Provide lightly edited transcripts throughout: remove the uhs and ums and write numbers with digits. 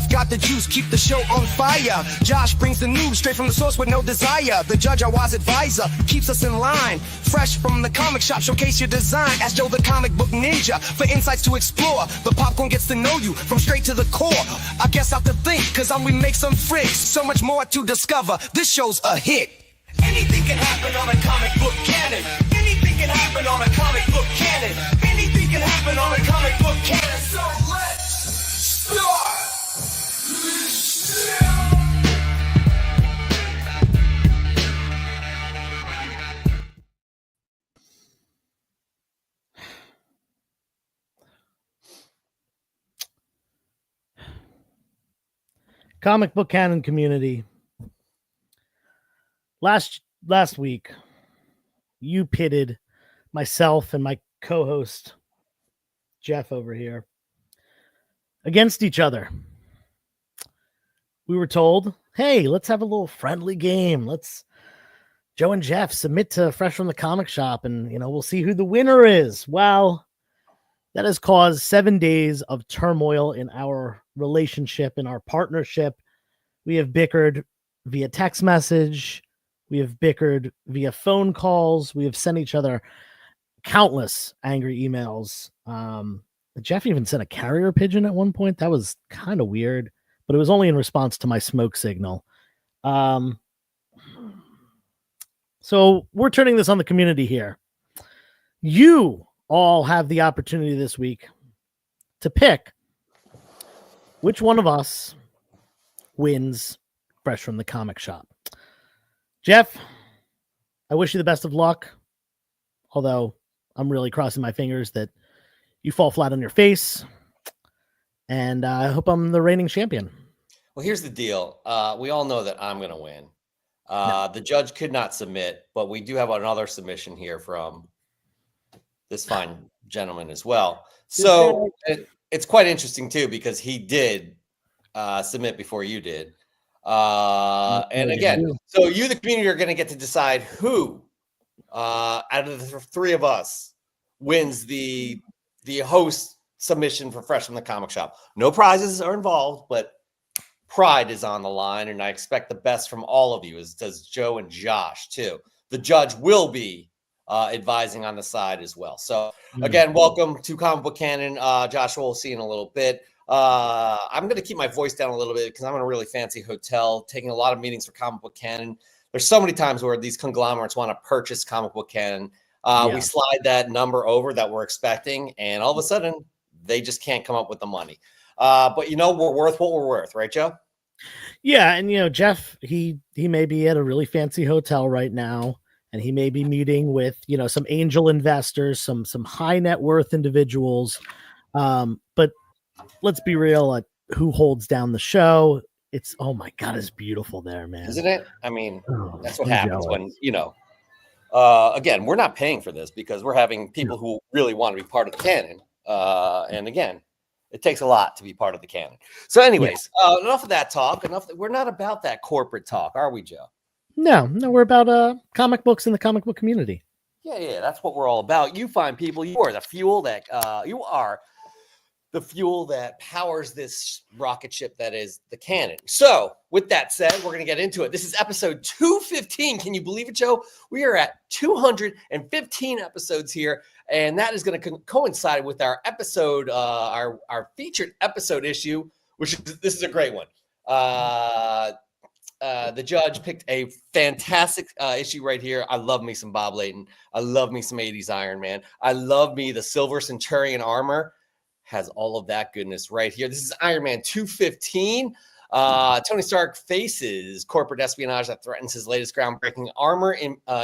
Jeff got the juice, keep the show on fire. Josh brings the news straight from the source with no desire. The judge, our wise advisor, keeps us in line. Fresh from the comic shop, showcase your design. Ask Joe the comic book ninja for insights to explore. The popcorn gets to know you from straight to the core. I guess I'll have to think, cause we make some freaks. So much more to discover, this show's a hit. Anything can happen on a comic book canon. Anything can happen on a comic book canon. Anything can happen on a comic book canon. So let's start. Comic book canon community. Last week, you pitted myself and my co-host, Jeff over here, against each other. We were told, hey, let's have a little friendly game. Let's Joe and Jeff submit to Fresh from the Comic Shop, and we'll see who the winner is. Well, that has caused 7 days of turmoil in our relationship, in our partnership. We have bickered via text message. We have bickered via phone calls. We have sent each other countless angry emails. Jeff even sent a carrier pigeon at one point. That was kind of weird, but it was only in response to my smoke signal. So we're turning this on the community here. You all have the opportunity this week to pick which one of us wins Fresh from the Comic Shop. Jeff, I wish you the best of luck, although I'm really crossing my fingers that you fall flat on your face, and I hope I'm the reigning champion. Well, here's the deal. We all know that I'm going to win. The judge could not submit, but we do have another submission here from this fine gentleman as well. So it's quite interesting, too, because he did submit before you did. And again, so you, the community, are going to get to decide who out of the three of us wins the host submission for Fresh from the Comic Shop. No prizes are involved, but pride is on the line, and I expect the best from all of you, as does Joe and Josh too. The judge will be advising on the side as well. So again, welcome to Comic Book Canon. Joshua, we'll see you in a little bit. I'm going to keep my voice down a little bit because I'm in a really fancy hotel, taking a lot of meetings for Comic Book Canon. There's so many times where these conglomerates want to purchase Comic Book Canon. We slide that number over that we're expecting, and all of a sudden, they just can't come up with the money. But we're worth what we're worth, right, Joe? Yeah, and Jeff, he may be at a really fancy hotel right now, and he may be meeting with some angel investors, some high net worth individuals. But let's be real, who holds down the show? It's, oh my God, it's beautiful there, man. Isn't it? I mean, that's what happens when, again, we're not paying for this because we're having people who really want to be part of the canon. And again, it takes a lot to be part of the canon. So anyways, enough of that talk. We're not about that corporate talk, are we, Joe? No, we're about comic books in the comic book community. Yeah, that's what we're all about. You fine people, you are the fuel that powers this rocket ship that is the canon. So with that said, we're going to get into it. This is episode 215. Can you believe it, Joe? We are at 215 episodes here, and that is going to coincide with our episode, our featured episode issue, this is a great one. The judge picked a fantastic issue right here. I love me some Bob Layton. I love me some 80s Iron Man. I love me the Silver Centurion armor. Has all of that goodness right here. This is Iron Man 215. Tony Stark faces corporate espionage that threatens his latest groundbreaking armor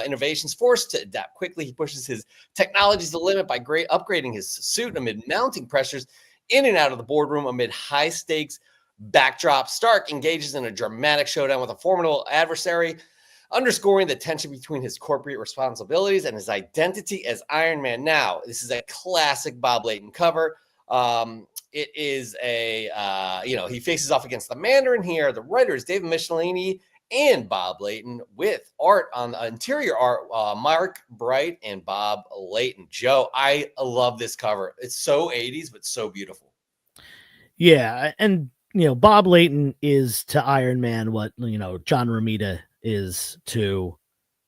innovations. Forced to adapt quickly, he pushes his technologies to the limit by upgrading his suit amid mounting pressures in and out of the boardroom amid high-stakes backdrop. Stark engages in a dramatic showdown with a formidable adversary, underscoring the tension between his corporate responsibilities and his identity as Iron Man. Now, this is a classic Bob Layton cover. It is he faces off against the Mandarin here. The writers, David Michelini and Bob Layton, with art on the interior art, Mark Bright and Bob Layton. Joe, I love this cover. It's so 80s, but so beautiful. Yeah. And, Bob Layton is to Iron Man what, John Romita is to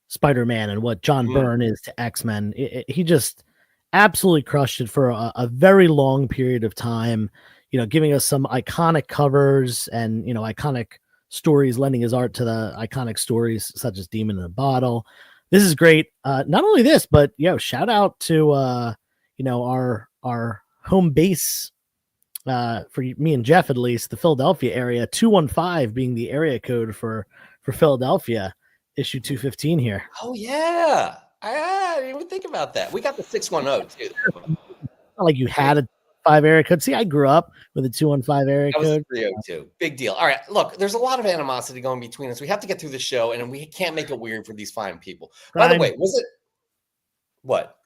Spider-Man and what John Byrne is to X-Men. He just absolutely crushed it for a very long period of time, giving us some iconic covers and, iconic stories, lending his art to the iconic stories such as Demon in a Bottle. This is great. Not only this, but shout out to our home base for me and Jeff, at least the Philadelphia area, 215 being the area code for Philadelphia, issue 215 here. Oh yeah, I didn't even think about that. We got the 610 too. Not like you had a 5 area code. See, I grew up with a 215 area code. 302. Big deal. All right, look, there's a lot of animosity going between us. We have to get through the show, and we can't make it weird for these fine people. By the way, was it what?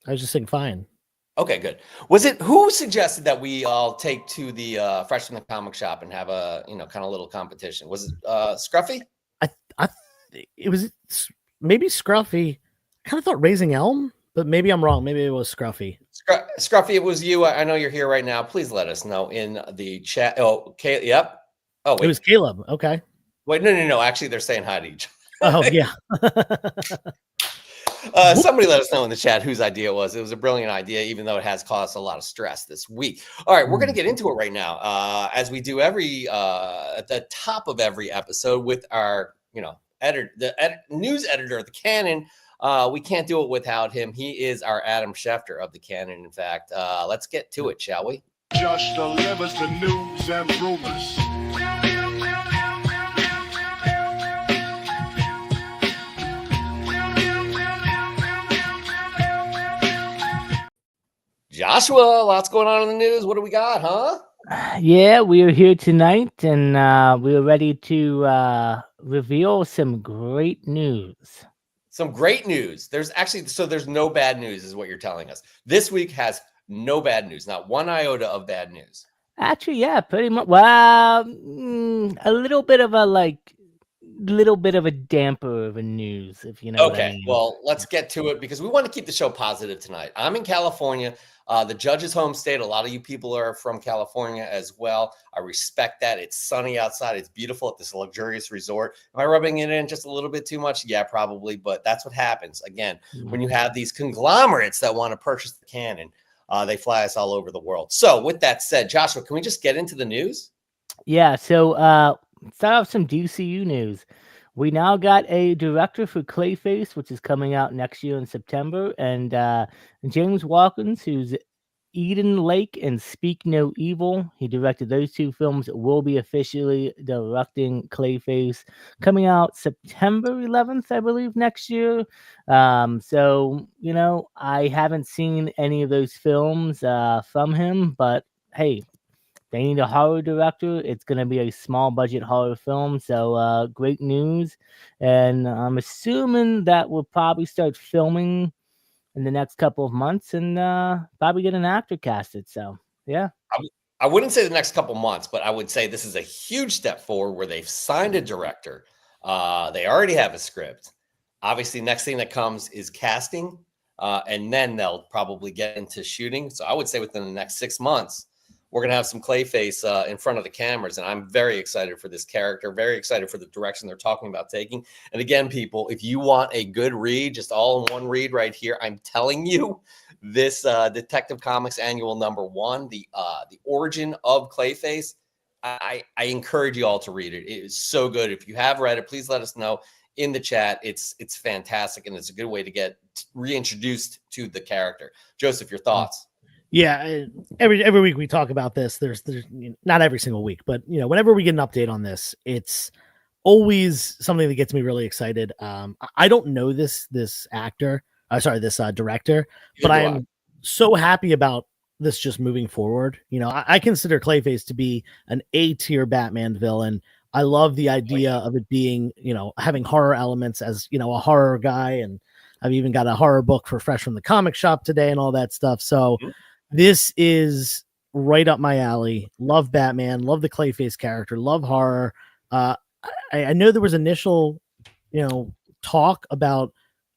I was just saying fine. Okay, good. Was it who suggested that we all take to the Fresh from the Comic Shop and have a kind of little competition? Was it Scruffy? It was maybe Scruffy. I kind of thought Raising Elm, but maybe I'm wrong. Maybe it was Scruffy. Scruffy, it was you. I know you're here right now. Please let us know in the chat. Oh, okay. Yep. Oh, wait. It was Caleb. Okay. Wait, no. Actually, they're saying hi to each other. Oh, yeah. Somebody let us know in the chat whose idea it was. It was a brilliant idea, even though it has caused a lot of stress this week. All right, we're going to get into it right now, as we do at the top of every episode with our, news editor of the Canon. We can't do it without him. He is our Adam Schefter of the Canon. In fact, let's get to it, shall we? Just delivers the news and rumors. Joshua, lots going on in the news. What do we got, huh? Yeah, we are here tonight, and we are ready to reveal some great news. Some great news. There's no bad news, is what you're telling us. This week has no bad news, not one iota of bad news. Actually, yeah, pretty much. Well, a little bit of a damper of a news, if you know. Okay, what I mean. Well, let's get to it because we want to keep the show positive tonight. I'm in California. The judge's home state. A lot of you people are from California as well. I respect that. It's sunny outside. It's beautiful at this luxurious resort. Am I rubbing it in just a little bit too much? Yeah, probably. But that's what happens. Again, when you have these conglomerates that want to purchase the Canon, they fly us all over the world. So with that said, Joshua, can we just get into the news? Yeah. So start off some DCU news. We now got a director for Clayface, which is coming out next year in September, and James Watkins, who's Eden Lake and Speak No Evil. He directed those 2 films. Will be officially directing Clayface, coming out September 11th, I believe, next year. So I haven't seen any of those films from him, but hey, they need a horror director. It's going to be a small budget horror film. So great news. And I'm assuming that we'll probably start filming in the next couple of months and probably get an actor casted. So, yeah. I wouldn't say the next couple months, but I would say this is a huge step forward where they've signed a director. They already have a script. Obviously, next thing that comes is casting. And then they'll probably get into shooting. So I would say within the next 6 months, we're going to have some Clayface in front of the cameras. And I'm very excited for this character, very excited for the direction they're talking about taking. And again, people, if you want a good read, just all in one read right here, I'm telling you, this Detective Comics Annual #1, the origin of Clayface, I encourage you all to read it. It is so good. If you have read it, please let us know in the chat. It's fantastic, and it's a good way to get reintroduced to the character. Joseph, your thoughts? Yeah, every week we talk about this. There's not every single week, but whenever we get an update on this, it's always something that gets me really excited. I don't know this actor, this director, but I am so happy about this just moving forward. I consider Clayface to be an A-tier Batman villain. I love the idea of it being, having horror elements as, a horror guy, and I've even got a horror book for Fresh from the Comic Shop today and all that stuff. So this is right up my alley. Love Batman, love the Clayface character, love horror. I know there was initial, talk about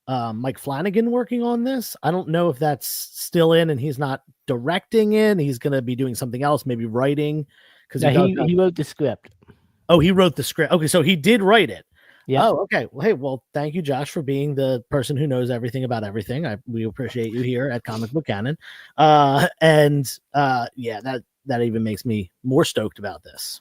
Mike Flanagan working on this. I don't know if that's still in and he's not directing it. He's going to be doing something else, maybe writing, because No, he wrote the script. Oh, he wrote the script. Okay, so he did write it. Yeah. Oh, okay. Well, hey, well, thank you, Josh, for being the person who knows everything about everything. We appreciate you here at Comic Book Canon. Yeah, that even makes me more stoked about this.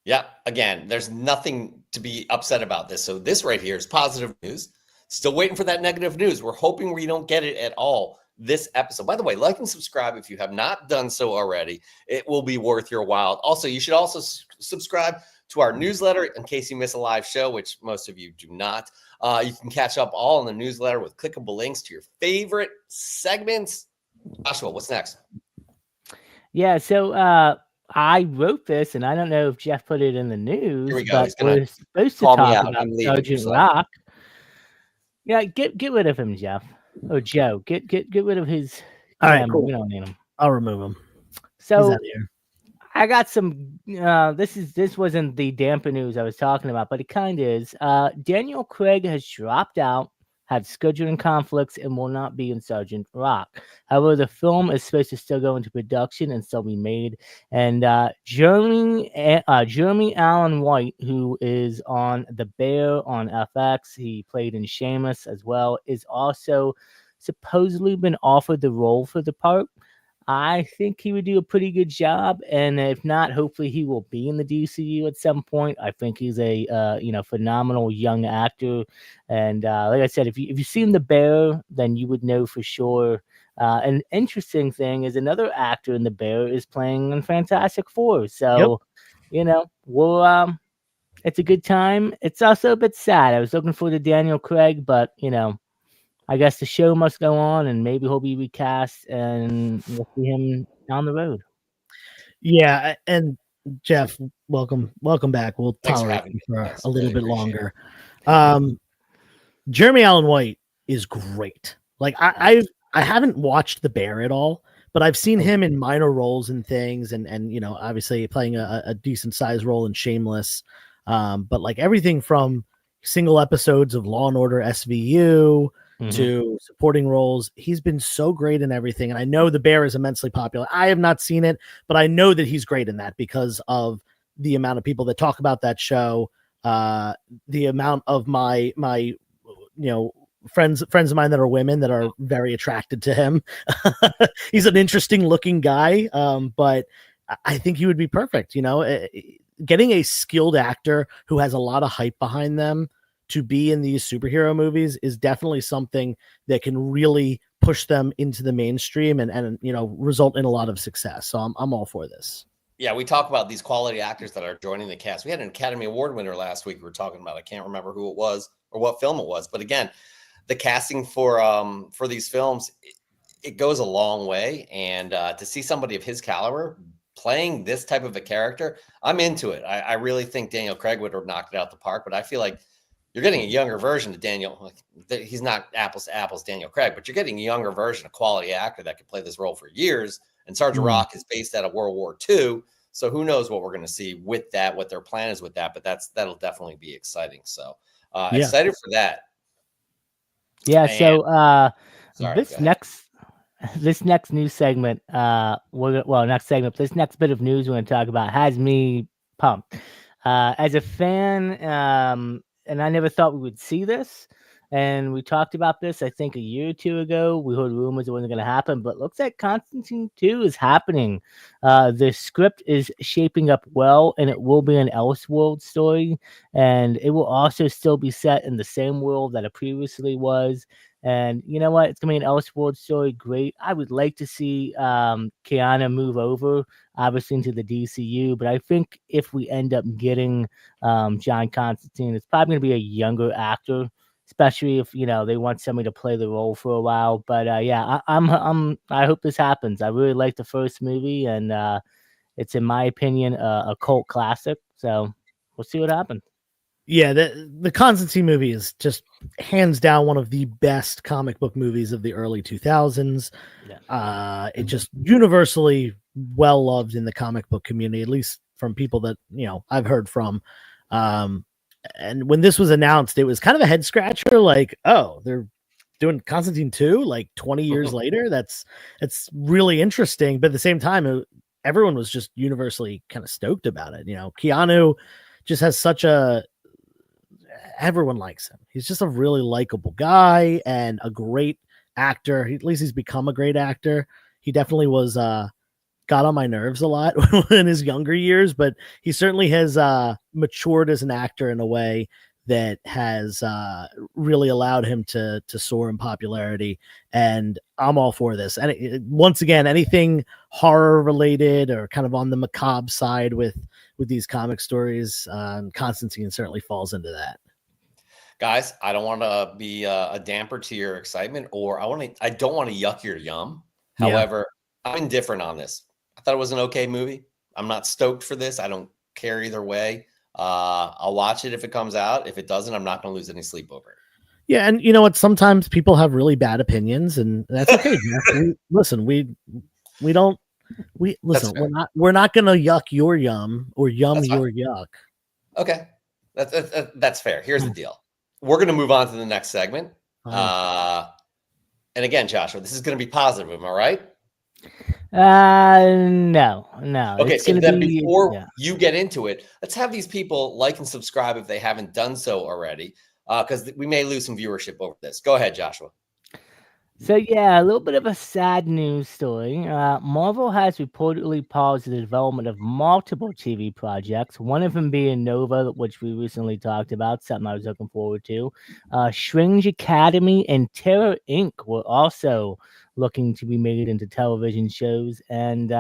Yeah, again, there's nothing to be upset about this. So this right here is positive news. Still waiting for that negative news. We're hoping we don't get it at all this episode. By the way, like and subscribe if you have not done so already. It will be worth your while. Also, you should also subscribe to our newsletter in case you miss a live show, which most of you do not. You can catch up all in the newsletter with clickable links to your favorite segments. Joshua, what's next? Yeah, so I wrote this, and I don't know if Jeff put it in the news, Here we go. but we're supposed to call me talk out. about I'm leaving, Sergeant so- Rock. Yeah, get rid of him, Jeff. Or Joe. Get rid of his All right, camera. cool. We don't need him. I'll remove him. He's So out of here. I got some this wasn't the damper news I was talking about, but it kind of is. Daniel Craig has dropped out, had scheduling conflicts, and will not be in Sergeant Rock. However, the film is supposed to still go into production and still be made. And Jeremy Allen White, who is on The Bear on FX, he played in Shameless as well, is also supposedly been offered the role for the part. I think he would do a pretty good job, and if not, hopefully he will be in the DCU at some point. I think he's a phenomenal young actor, and like I said, if you've seen The Bear, then you would know for sure. An interesting thing is another actor in The Bear is playing in Fantastic Four, so we'll it's a good time. It's also a bit sad. I was looking for the Daniel Craig, but I guess the show must go on, and maybe he'll be recast, and we'll see him down the road. Yeah, and Jeff, welcome back. We'll Thanks for tolerate having you me. for Yes, a little really bit appreciate longer. Jeremy Allen White is great. Like I haven't watched The Bear at all, but I've seen him in minor roles and things, and obviously playing a decent sized role in Shameless. But like everything from single episodes of Law and Order SVU to supporting roles, he's been so great in everything. And I know The Bear is immensely popular. I have not seen it, but I know that he's great in that because of the amount of people that talk about that show, the amount of my friends of mine that are women that are very attracted to him. He's an interesting looking guy, but I think he would be perfect. Getting a skilled actor who has a lot of hype behind them to be in these superhero movies is definitely something that can really push them into the mainstream and result in a lot of success. So I'm all for this. Yeah, we talk about these quality actors that are joining the cast. We had an Academy Award winner last week we were talking about. I can't remember who it was or what film it was, but again, the casting for these films, it goes a long way. And to see somebody of his caliber playing this type of a character, I'm into it. I really think Daniel Craig would have knocked it out the park, but I feel like you're getting a younger version of Daniel. He's not apples to apples Daniel Craig, but you're getting a younger version, a quality actor that could play this role for years. And Sergeant Rock is based out of World War II. So who knows what we're going to see with that, what their plan is with that, but that'll definitely be exciting. So excited for that. Yeah. And, So this next news segment, this next bit of news we're going to talk about has me pumped. As a fan, and I never thought we would see this. And we talked about this, I think, a year or two ago. We heard rumors it wasn't going to happen, but looks like Constantine 2 is happening. The script is shaping up well, and it will be an Elseworld story. And it will also still be set in the same world that it previously was. And you know what? It's going to be an Elseworld story. Great. I would like to see Keanu move over, obviously, into the DCU. But I think if we end up getting John Constantine, it's probably going to be a younger actor, especially if they want somebody to play the role for a while. But I hope this happens. I really like the first movie, and it's, in my opinion, a cult classic. So we'll see what happens. Yeah, the Constantine movie is just hands down one of the best comic book movies of the early 2000s. Yeah. It just universally well loved in the comic book community, at least from people that I've heard from. And when this was announced, it was kind of a head scratcher. Like, oh, they're doing Constantine 2 like 20 years later. It's really interesting, but at the same time, everyone was just universally kind of stoked about it. You know, Keanu just has such a, everyone likes him. He's just a really likable guy and a great actor. At least he's become a great actor. He definitely was got on my nerves a lot in his younger years, but he certainly has matured as an actor in a way that has really allowed him to soar in popularity. And I'm all for this. And once again, anything horror related or kind of on the macabre side with these comic stories, Constantine certainly falls into that. Guys, I don't want to be a damper to your excitement, or I don't want to yuck your yum. Yeah. However, I'm indifferent on this. I thought it was an okay movie. I'm not stoked for this. I don't care either way. I'll watch it if it comes out. If it doesn't, I'm not going to lose any sleep over it. Yeah, and you know what? Sometimes people have really bad opinions, and that's okay. We don't. We're not going to yuck your yum or yum your yuck. Okay, that's fair. Here's the deal. We're going to move on to the next segment. And again, Joshua, this is going to be positive. Am I right? No. Okay, so then before you get into it, let's have these people like and subscribe if they haven't done so already, because we may lose some viewership over this. Go ahead, Joshua. So yeah, a little bit of a sad news story. Marvel has reportedly paused the development of multiple TV projects, one of them being Nova, which we recently talked about, something I was looking forward to. Strange Academy and Terror Inc. were also looking to be made into television shows. And,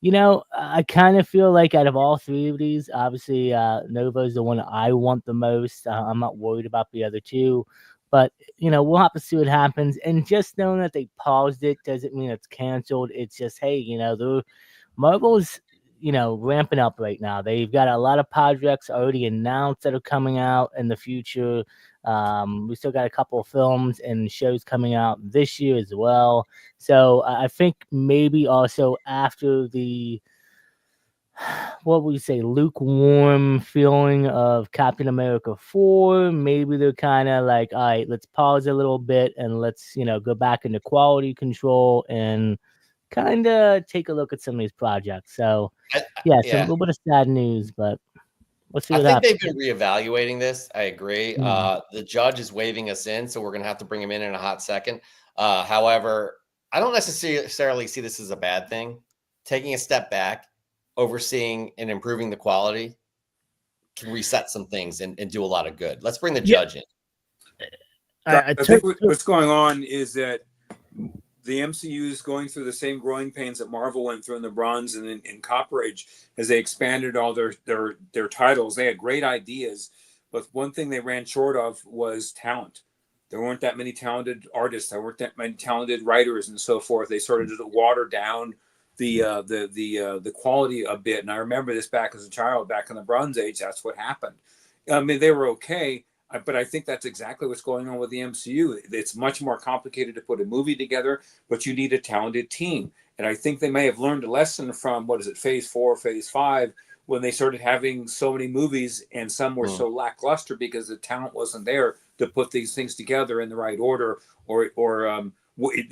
you know, I kind of feel like out of all three of these, obviously Nova is the one I want the most. I'm not worried about the other two. But, you know, we'll have to see what happens. And just knowing that they paused it doesn't mean it's canceled. It's just, hey, you know, Marvel's, you know, ramping up right now. They've got a lot of projects already announced that are coming out in the future. We still got a couple of films and shows coming out this year as well. So I think maybe also after the, what would you say, lukewarm feeling of Captain America 4, maybe they're kind of like, all right, let's pause a little bit and let's, you know, go back into quality control and kind of take a look at some of these projects. So yeah, a little bit of sad news, but let's see what happens. They've been reevaluating this. I agree. The judge is waving us in, so we're going to have to bring him in a hot second. However, I don't necessarily see this as a bad thing. Taking a step back, overseeing and improving the quality can reset some things and do a lot of good. Let's bring the judge in. I think what's going on is that the MCU is going through the same growing pains that Marvel went through in the Bronze and in Copper Age as they expanded all their titles. They had great ideas, but one thing they ran short of was talent. There weren't that many talented artists. There weren't that many talented writers and so forth. They started to water down the quality a bit. And I remember this back as a child, back in the Bronze Age. That's what happened. I mean, they were okay, but I think that's exactly what's going on with the MCU. It's much more complicated to put a movie together, but you need a talented team. And I think they may have learned a lesson from, Phase 4, Phase 5, when they started having so many movies and some were so lackluster because the talent wasn't there to put these things together in the right order, or it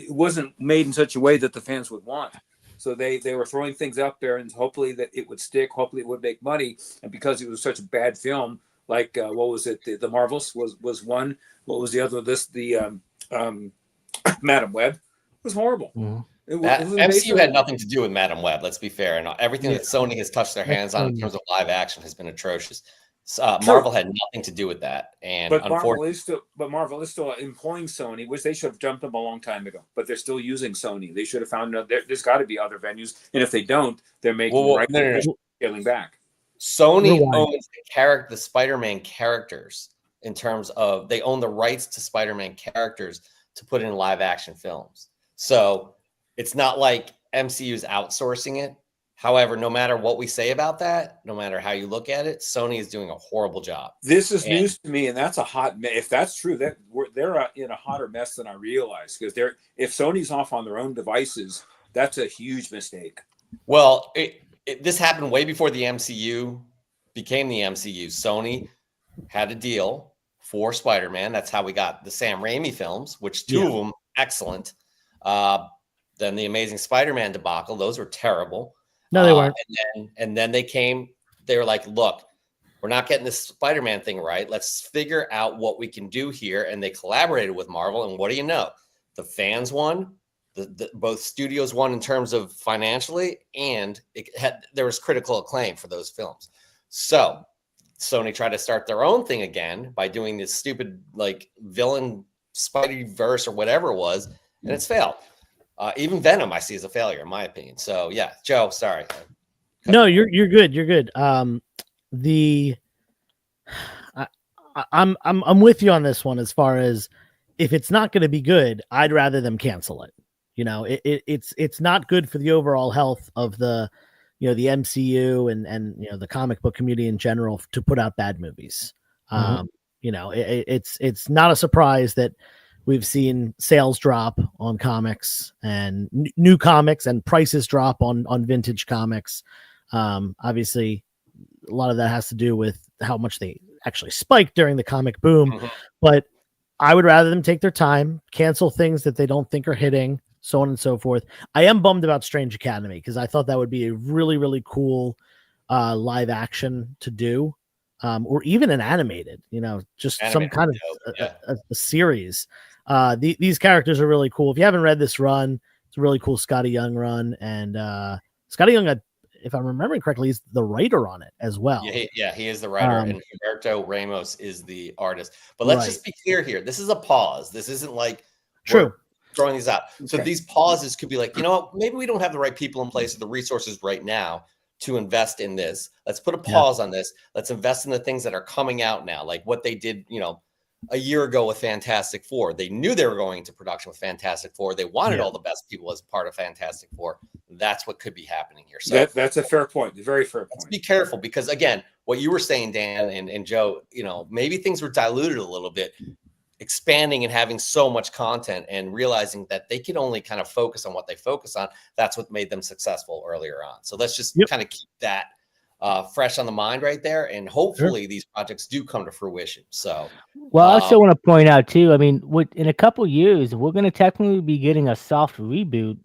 wasn't made in such a way that the fans would want. So they were throwing things up there and hopefully that it would stick, hopefully it would make money. And because it was such a bad film, like what was it? The Marvels was one. What was the other? Madam Web. It was horrible. It was MCU had nothing to do with Madam Web. Let's be fair. And everything that Sony has touched their hands on in terms of live action has been atrocious. Marvel had nothing to do with that, but Marvel is still employing Sony, which they should have jumped them a long time ago. But they're still using Sony. They should have found there's got to be other venues, and if they don't, they're making scaling back. Sony owns the Spider-Man characters in terms of they own the rights to Spider-Man characters to put in live action films. So it's not like MCU's outsourcing it. However, no matter what we say about that, no matter how you look at it, Sony is doing a horrible job. This is news to me, and that's a hot mess. If that's true, they're in a hotter mess than I realized, because if Sony's off on their own devices, that's a huge mistake. Well, this happened way before the MCU became the MCU. Sony had a deal for Spider-Man. That's how we got the Sam Raimi films, which two of them excellent. Then the Amazing Spider-Man debacle; those were terrible. No, they weren't. And then they were like, look, we're not getting this Spider-Man thing right. Let's figure out what we can do here. And they collaborated with Marvel. And what do you know? The fans won. Both studios won in terms of financially, and there was critical acclaim for those films. So Sony tried to start their own thing again by doing this stupid like villain Spideyverse or whatever it was, and it's failed. Even Venom I see as a failure in my opinion. So yeah, Joe, sorry. No, you're good. You're good. I'm with you on this one as far as if it's not going to be good, I'd rather them cancel it. You know, it's not good for the overall health of the, you know, the MCU and you know the comic book community in general to put out bad movies. You know, it's not a surprise that we've seen sales drop on comics and new comics and prices drop on vintage comics. Obviously, a lot of that has to do with how much they actually spiked during the comic boom. But I would rather them take their time, cancel things that they don't think are hitting, so on and so forth. I am bummed about Strange Academy because I thought that would be a really, really cool live action to do. Or even an animated, you know, just some kind of a series. These characters are really cool. If you haven't read this run, it's a really cool Scotty Young run. And Scotty Young, if I'm remembering correctly, is the writer on it as well. Yeah, he is the writer, and Humberto Ramos is the artist. But let's just be clear here. This is a pause. This isn't like throwing these out. So these pauses could be like, you know what, maybe we don't have the right people in place or the resources right now to invest in this. Let's put a pause on this. Let's invest in the things that are coming out now, like what they did, you know, a year ago with Fantastic Four. They knew they were going into production with Fantastic Four. They wanted all the best people as part of Fantastic Four. That's what could be happening here. So that's a fair point. A very fair point. Let's be careful because, again, what you were saying, Dan and Joe, you know, maybe things were diluted a little bit, expanding and having so much content and realizing that they could only kind of focus on what they focus on. That's what made them successful earlier on. So let's just kind of keep that fresh on the mind right there. And hopefully these projects do come to fruition. So, well, I also want to point out too, I mean, in a couple years, we're going to technically be getting a soft reboot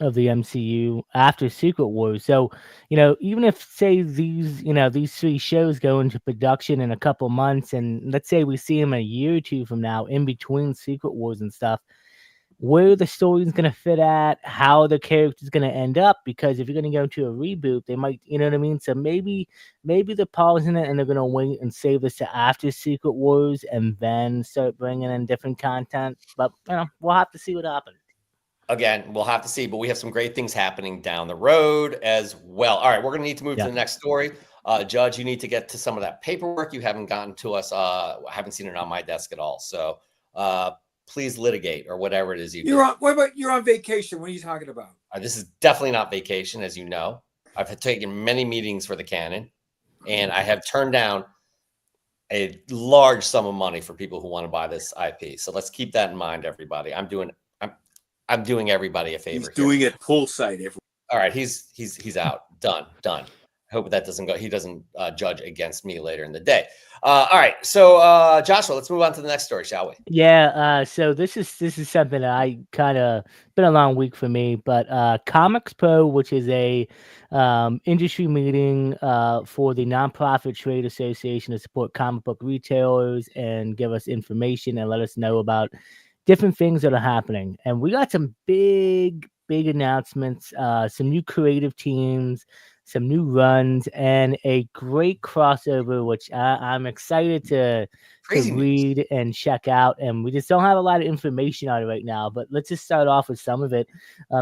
of the MCU after Secret Wars. So, you know, even if say these three shows go into production in a couple months, and let's say we see them a year or two from now in between Secret Wars and stuff, where the story's going to fit at, how the character's going to end up, because if you're going to go into a reboot, they might, you know what I mean? So maybe they're pausing it and they're going to wait and save this to after Secret Wars and then start bringing in different content. But, you know, we'll have to see what happens. Again, we'll have to see, but we have some great things happening down the road as well. All right, we're going to need to move to the next story. Judge, you need to get to some of that paperwork. You haven't gotten to us. I haven't seen it on my desk at all. So please litigate or whatever it is you do. You're on vacation. What are you talking about? This is definitely not vacation, as you know. I've taken many meetings for the Canon, and I have turned down a large sum of money for people who want to buy this IP. So let's keep that in mind, everybody. I'm doing everybody a favor. He's doing it poolside. All right, he's out. Done. I hope that doesn't go. He doesn't judge against me later in the day. All right, so Joshua, let's move on to the next story, shall we? Yeah. So this is something that I kind of been a long week for me, but ComicPRO, which is a industry meeting for the nonprofit trade association to support comic book retailers and give us information and let us know about different things that are happening. And we got some big announcements, some new creative teams, some new runs, and a great crossover, which I'm excited to read and check out. And we just don't have a lot of information on it right now, but let's just start off with some of it.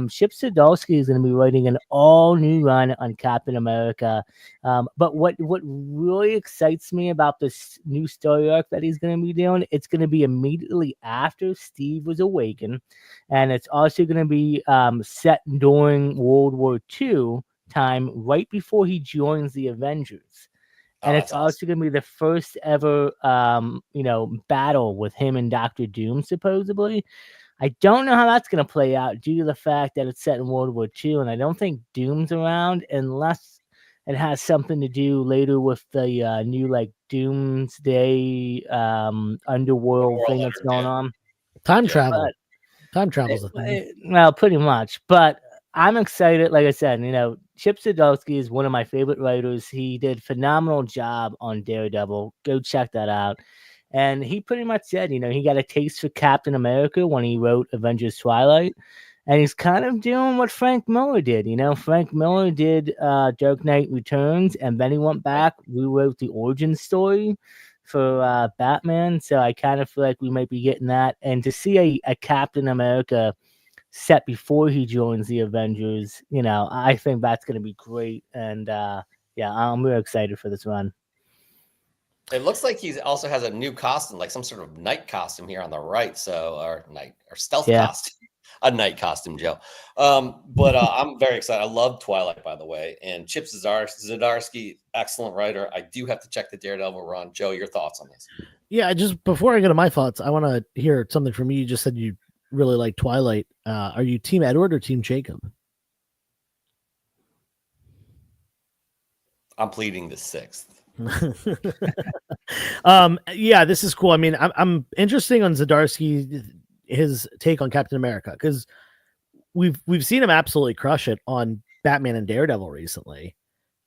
Chip Zdarsky is going to be writing an all new run on Captain America. But what really excites me about this new story arc that he's going to be doing, it's going to be immediately after Steve was awakened. And it's also going to be set during World War II time, right before he joins the Avengers. And it's also going to be the first ever battle with him and Dr. Doom, supposedly. I don't know how that's going to play out due to the fact that it's set in World War II, and I don't think Doom's around unless it has something to do later with the new like Doomsday underworld thing that's going on. Time travel. Time travel's a thing. Well, pretty much. But I'm excited. Like I said, Chip Zdarsky is one of my favorite writers. He did phenomenal job on Daredevil. Go check that out. And he pretty much said, he got a taste for Captain America when he wrote Avengers Twilight. And he's kind of doing what Frank Miller did. Frank Miller did Dark Knight Returns, and then he went back, rewrote the origin story for Batman. So I kind of feel like we might be getting that. And to see a Captain America set before he joins the Avengers, I think that's going to be great. And I'm really excited for this run. It looks like he also has a new costume, like some sort of night costume here on the right. So, or stealth costume, a night costume, Joe. But I'm very excited. I love Twilight, by the way. And Chip Zdarsky, excellent writer. I do have to check the Daredevil run. Joe, your thoughts on this? Yeah, just before I go to my thoughts, I want to hear something from you. You just said you really like Twilight. Are you Team Edward or Team Jacob? I'm pleading the sixth. Yeah, this is cool. I mean, I'm interested on Zdarsky, his take on Captain America, because we've seen him absolutely crush it on Batman and Daredevil recently.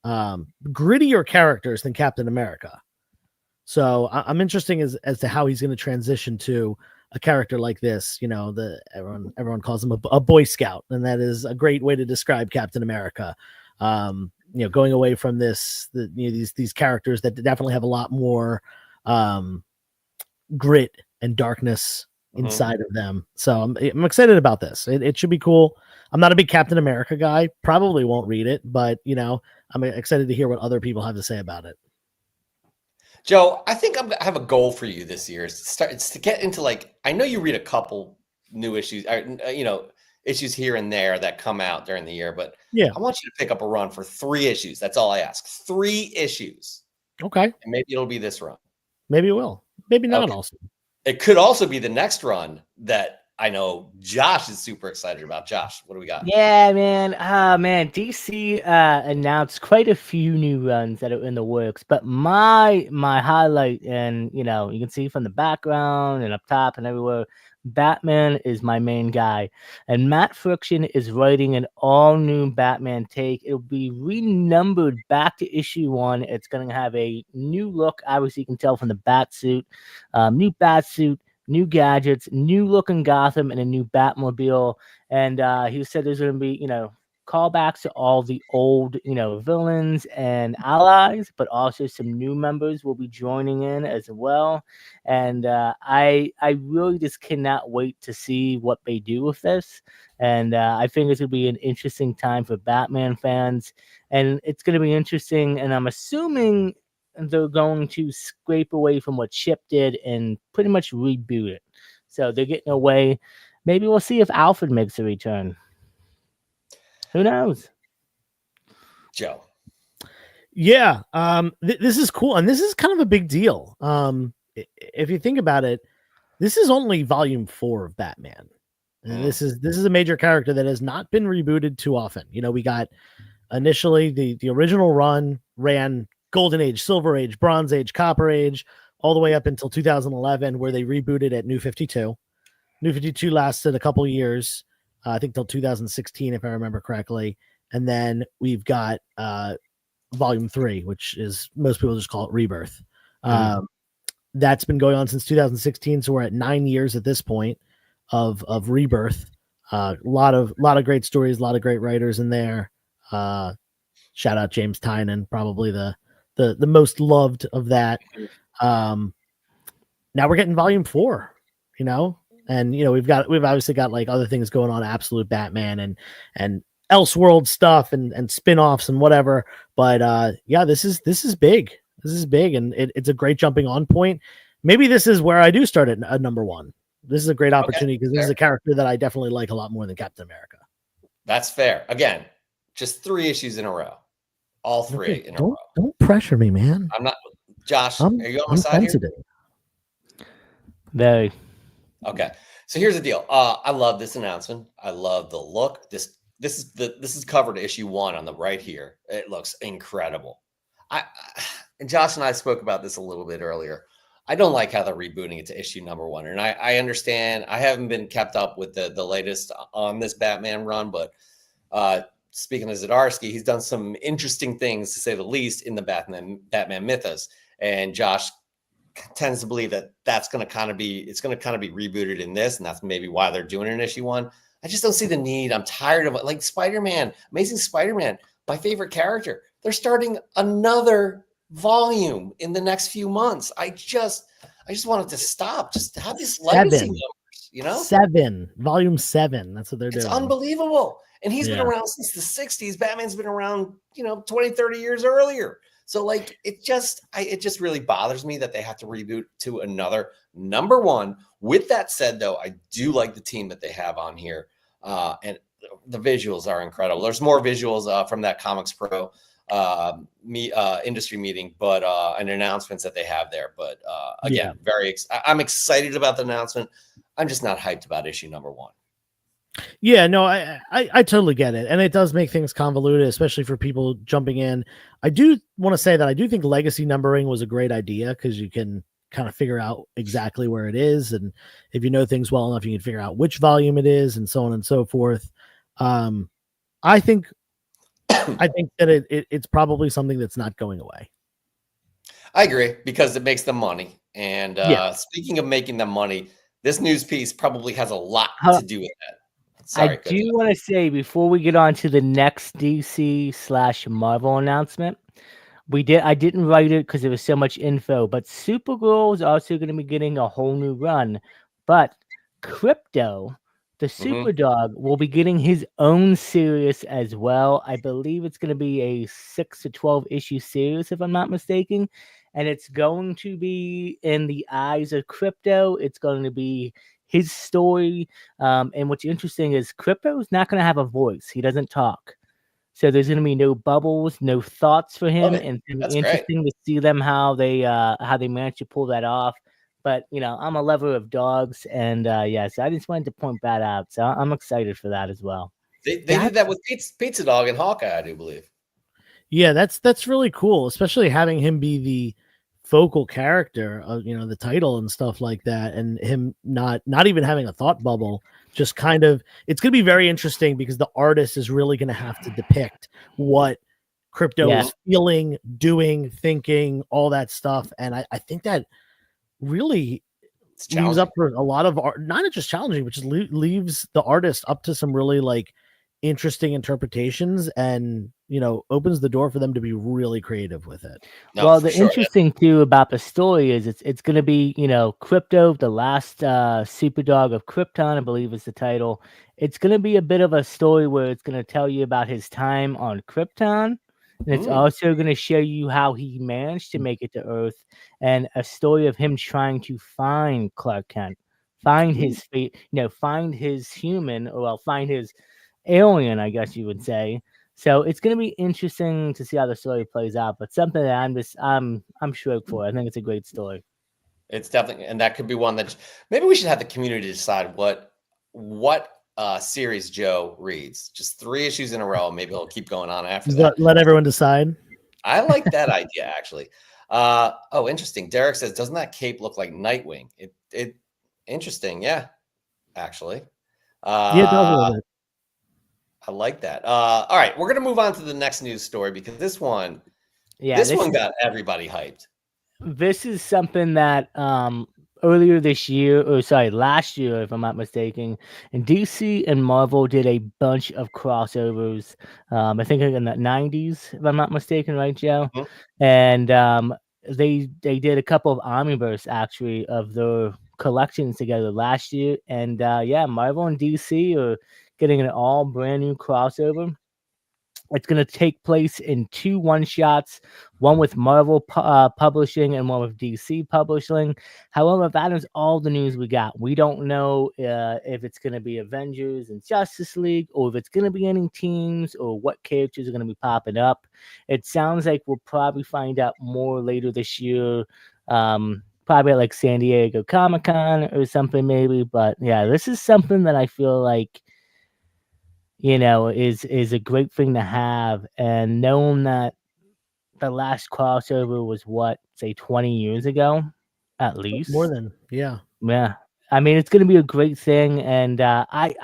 Grittier characters than Captain America. So I'm interested as to how he's going to transition to a character like this. Everyone calls him a Boy Scout, and that is a great way to describe Captain America. Going away from these characters that definitely have a lot more grit and darkness inside of them. So I'm excited about this. It should be cool. I'm not a big Captain America guy. Probably won't read it, but I'm excited to hear what other people have to say about it. Joe, I think I have a goal for you this year. It's to get into, like, I know you read a couple new issues, issues here and there that come out during the year, but yeah, I want you to pick up a run for 3 issues. That's all I ask. 3 issues. Okay. And maybe it'll be this run. Maybe it will. Maybe not. Okay. Also, it could also be the next run that I know Josh is super excited about. Josh, what do we got? Yeah, man. DC announced quite a few new runs that are in the works, but my highlight, and you can see from the background and up top and everywhere, Batman is my main guy, and Matt Friction is writing an all new Batman take. It'll be renumbered back to issue 1. It's going to have a new look. Obviously, you can tell from the bat suit, new bat suit, new gadgets, new looking Gotham, and a new Batmobile. And he said there's going to be, callbacks to all the old, villains and allies, but also some new members will be joining in as well. And I really just cannot wait to see what they do with this. And I think it's going to be an interesting time for Batman fans. And it's going to be interesting. And I'm assuming they're going to scrape away from what Chip did and pretty much reboot it. So they're getting away. Maybe we'll see if Alfred makes a return. Who knows? Joe. Yeah. This is cool. And this is kind of a big deal. If you think about it, this is only volume 4 of Batman. And this is a major character that has not been rebooted too often. We got initially the original run ran Golden Age, Silver Age, Bronze Age, Copper Age, all the way up until 2011, where they rebooted at New 52. New 52 lasted a couple years, I think till 2016, if I remember correctly. And then we've got Volume 3, which is, most people just call it Rebirth. That's been going on since 2016, so we're at 9 years at this point of Rebirth. A lot of great stories, a lot of great writers in there. Shout out James Tynion, probably the most loved of that. Now we're getting volume 4, and we've obviously got like other things going on, Absolute Batman and Elseworld stuff and spin-offs and whatever. But this is big. This is big, and it's a great jumping on point. Maybe this is where I do start at number 1. This is a great opportunity because this is a character that I definitely like a lot more than Captain America. That's fair. Again, just 3 issues in a row. All 3 in a row. Don't pressure me, man. I'm not. Josh, are you on my side sensitive here? Very. Okay. So here's the deal. I love this announcement. I love the look. This is covered issue 1 on the right here. It looks incredible. And Josh and I spoke about this a little bit earlier. I don't like how they're rebooting it to issue number 1. And I understand. I haven't been kept up with the latest on this Batman run, but speaking of Zdarsky, he's done some interesting things, to say the least, in the Batman mythos. And Josh tends to believe that it's going to kind of be rebooted in this, and that's maybe why they're doing it in issue 1. I just don't see the need. I'm tired of it. Like Spider-Man, Amazing Spider-Man, my favorite character. They're starting another volume in the next few months. I just want it to stop. Just have this legacy numbers, you know? 7, volume 7. That's what they're doing. It's unbelievable. And he's been around since the 60s. Batman's been around, 20, 30 years earlier. So like, it just really bothers me that they have to reboot to another number 1. With that said, though, I do like the team that they have on here. And the visuals are incredible. There's more visuals from that ComicPRO industry meeting, but and announcements that they have there. But again, I'm excited about the announcement. I'm just not hyped about issue number 1. Yeah, no, I totally get it. And it does make things convoluted, especially for people jumping in. I do want to say that I do think legacy numbering was a great idea, because you can kind of figure out exactly where it is. And if you know things well enough, you can figure out which volume it is and so on and so forth. I think that it's probably something that's not going away. I agree, because it makes them money. And speaking of making them money, this news piece probably has a lot to do with that. Sorry, I do want to say, before we get on to the next DC/Marvel announcement, I didn't write it because there was so much info, but Supergirl is also going to be getting a whole new run. But Crypto, the Superdog, will be getting his own series as well. I believe it's going to be a 6 to 12 issue series, if I'm not mistaken. And it's going to be in the eyes of Crypto. It's going to be his story. And what's interesting is Crypto is not going to have a voice. He doesn't talk. So there's going to be no bubbles, no thoughts for him. And it's interesting to see them how they managed to pull that off. But, I'm a lover of dogs. And so I just wanted to point that out. So I'm excited for that as well. They did that with Pizza Dog and Hawkeye, I do believe. Yeah, that's really cool, especially having him be the focal character of the title and stuff like that, and him not even having a thought bubble. Just kind of, it's going to be very interesting, because the artist is really going to have to depict what Crypto is feeling, doing, thinking, all that stuff. And I think that really leaves up for a lot of art, not just challenging, but just leaves the artist up to some really like interesting interpretations, and opens the door for them to be really creative with it. Well, the interesting too about the story is it's going to be Crypto, the last Superdog of Krypton, I believe is the title. It's going to be a bit of a story where it's going to tell you about his time on Krypton, and it's also going to show you how he managed to make it to Earth, and a story of him trying to find Clark Kent, find his fate, find his human, or find his alien, I guess you would say. So it's going to be interesting to see how the story plays out, but something that I'm stoked for. I think it's a great story. It's definitely, and that could be one that maybe we should have the community decide what series Joe reads. Just 3 issues in a row. Maybe he'll keep going on after that. Let everyone decide. I like that idea, actually. Oh, interesting. Derek says, doesn't that cape look like Nightwing? It interesting. Yeah, actually. Yeah, it does a little bit. I like that. All right, we're going to move on to the next news story, because this one got everybody hyped. This is something that earlier this year, or sorry, last year, if I'm not mistaken, and DC and Marvel did a bunch of crossovers. I think in the 90s, if I'm not mistaken, right, Joe? And they did a couple of omnibus actually of their collections together last year. And Marvel and DC are getting an all brand new crossover. It's going to take place in 2 one-shots, one with Marvel publishing and one with DC publishing. However, that is all the news we got. We don't know if it's going to be Avengers and Justice League, or if it's going to be any teams, or what characters are going to be popping up. It sounds like we'll probably find out more later this year, probably at like San Diego Comic-Con or something maybe. But yeah, this is something that I feel like is a great thing to have. And knowing that the last crossover was say 20 years ago, at least. More than, yeah. Yeah. I mean, it's going to be a great thing. And I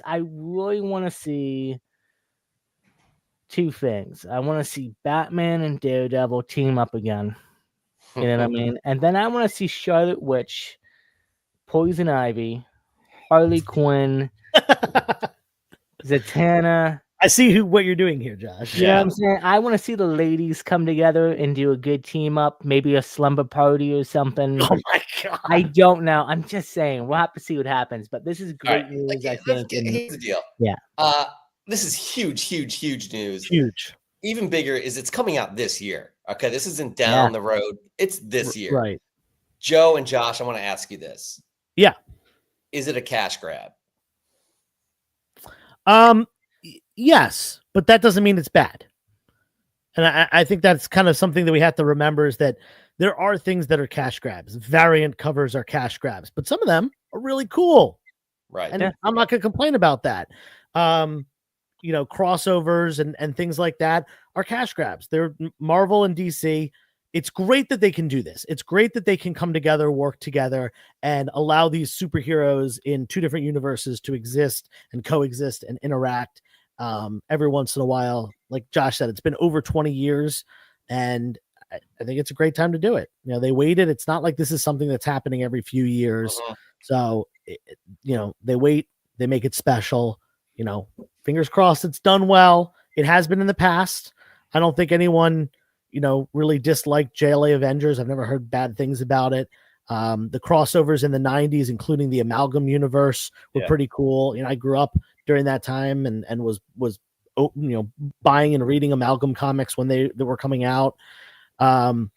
really want to see two things. I want to see Batman and Daredevil team up again. You know what I mean? And then I want to see Charlotte Witch, Poison Ivy, Harley Quinn, Zatanna. I see what you're doing here, Josh. You know what I'm saying? I want to see the ladies come together and do a good team up, maybe a slumber party or something. Oh my god! I don't know. I'm just saying we'll have to see what happens. But this is great right. news, I Let's think. here's the deal. Yeah. This is huge news. Huge. Even bigger is it's coming out this year. Okay, this isn't down the road. It's this year. Right. Joe and Josh, I want to ask you this. Yeah. Is it a cash grab? Yes, but that doesn't mean it's bad. And I think that's kind of something that we have to remember is that there are things that are cash grabs. Variant covers are cash grabs, but some of them are really cool. Right. And I'm not going to complain about that. Crossovers and things like that are cash grabs. They're Marvel and DC. It's great that they can do this. It's great that they can come together, work together, and allow these superheroes in two different universes to exist and coexist and interact every once in a while. Like Josh said, it's been over 20 years, and I think it's a great time to do it. They waited. It's not like this is something that's happening every few years. So, they wait, they make it special. Fingers crossed it's done well. It has been in the past. I don't think anyone really disliked JLA Avengers. I've never heard bad things about it. The crossovers in the 90s, including the Amalgam universe, were pretty cool. I grew up during that time and was buying and reading Amalgam comics when they were coming out. I'm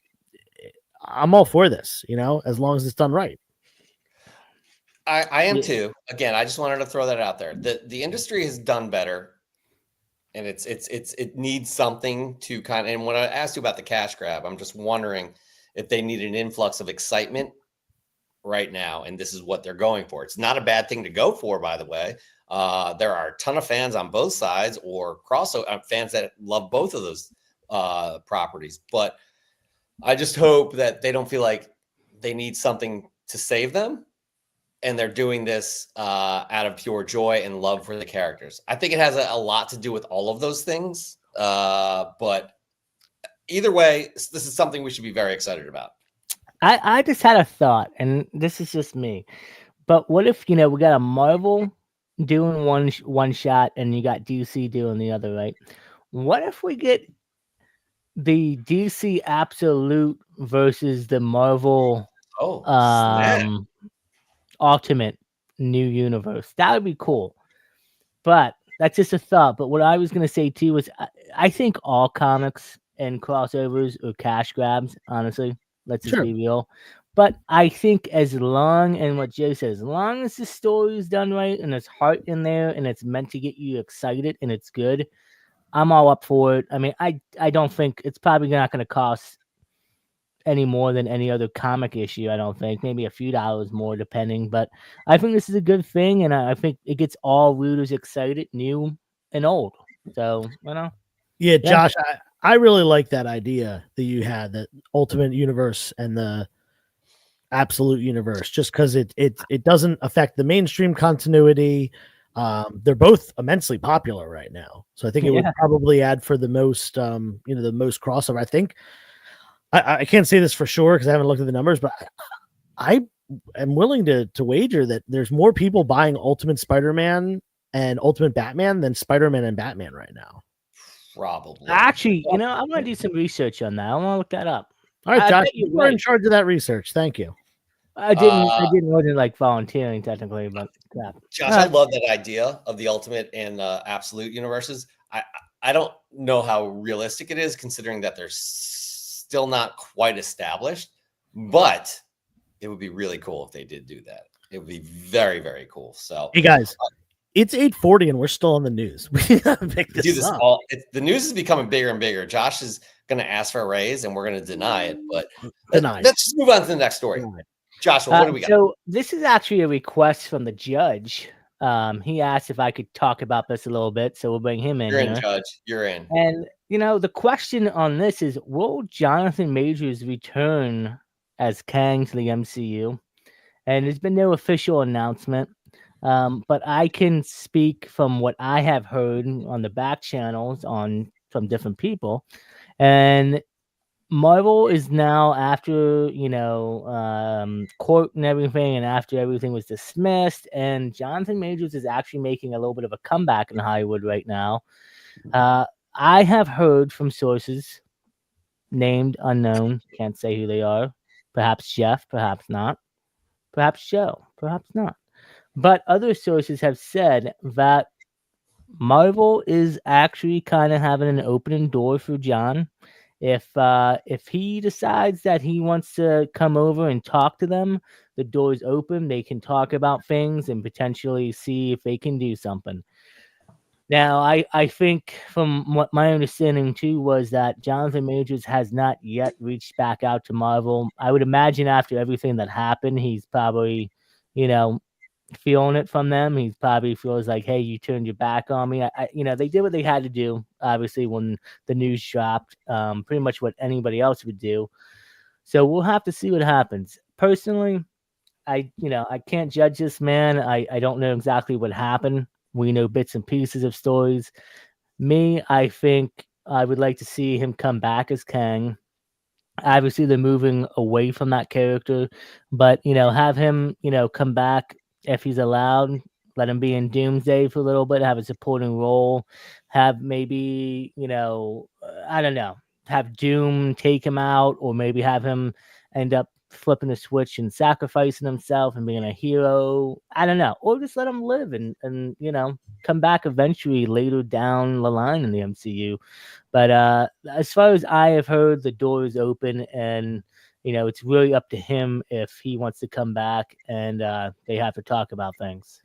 all for this, as long as it's done right. I am too. Again, I just wanted to throw that out there. The industry has done better. And it needs something to kind of, and when I asked you about the cash grab, I'm just wondering if they need an influx of excitement right now. And this is what they're going for. It's not a bad thing to go for, by the way. There are a ton of fans on both sides or crossover fans that love both of those properties. But I just hope that they don't feel like they need something to save them. And they're doing this out of pure joy and love for the characters. I think it has a lot to do with all of those things. But either way, this is something we should be very excited about. I just had a thought, and this is just me. But what if, we got a Marvel doing one shot and you got DC doing the other, right? What if we get the DC Absolute versus the Marvel Ultimate new universe? That would be cool. But that's just a thought. But what I was going to say too was I think all comics and crossovers are cash grabs, honestly. Let's just be real. But I think as long, and what Joe says, as long as the story is done right and there's heart in there and it's meant to get you excited and it's good, I'm all up for it. I mean, I don't think it's probably not going to cost any more than any other comic issue. I don't think, maybe a few dollars more depending, but I think this is a good thing, and I think it gets all readers excited, new and old. So yeah. Josh, I really like that idea that you had, that Ultimate Universe and the Absolute Universe, just because it doesn't affect the mainstream continuity. They're both immensely popular right now, so I think it would probably add for the most the most crossover. I think I can't say this for sure because I haven't looked at the numbers, but I am willing to wager that there's more people buying Ultimate Spider-Man and Ultimate Batman than Spider-Man and Batman right now. Probably. Actually, I'm going to do some research on that. I want to look that up. All right, Josh, you're in charge of that research. Thank you. I wasn't like volunteering technically, but crap. Josh, I love that idea of the Ultimate and Absolute universes. I don't know how realistic it is, considering that they're still not quite established, but it would be really cool if they did do that. It would be very, very cool. So, hey guys, it's 8:40 and we're still on the news. We gotta pick this up. The news is becoming bigger and bigger. Josh is going to ask for a raise, and we're going to deny it. But let's just move on to the next story. Josh, what do we got? So this is actually a request from the judge. He asked if I could talk about this a little bit, so we'll bring him in. You're in, Judge. You're in. And the question on this is: will Jonathan Majors return as Kang to the MCU? And there's been no official announcement, but I can speak from what I have heard on the back channels on from different people. And Marvel is now, after court and everything, and after everything was dismissed, and Jonathan Majors is actually making a little bit of a comeback in Hollywood right now. I have heard from sources, named unknown, can't say who they are, perhaps Jeff, perhaps not, perhaps Joe, perhaps not, but other sources have said that Marvel is actually kind of having an opening door for John. If he decides that he wants to come over and talk to them, the door is open. They can talk about things and potentially see if they can do something. Now, I think from what my understanding too was that Jonathan Majors has not yet reached back out to Marvel. I would imagine after everything that happened, he's probably, feeling it from them. He probably feels like, hey, you turned your back on me. They did what they had to do, obviously, when the news dropped, pretty much what anybody else would do. So we'll have to see what happens. Personally, I can't judge this man. I don't know exactly what happened. We know bits and pieces of stories. Me, I think I would like to see him come back as Kang. Obviously, they're moving away from that character, but have him, come back if he's allowed. Let him be in Doomsday for a little bit, have a supporting role, have maybe, I don't know, have Doom take him out, or maybe have him end up flipping the switch and sacrificing himself and being a hero. I don't know. Or just let him live and come back eventually later down the line in the MCU. But as far as I have heard, the door is open, and it's really up to him if he wants to come back, and they have to talk about things.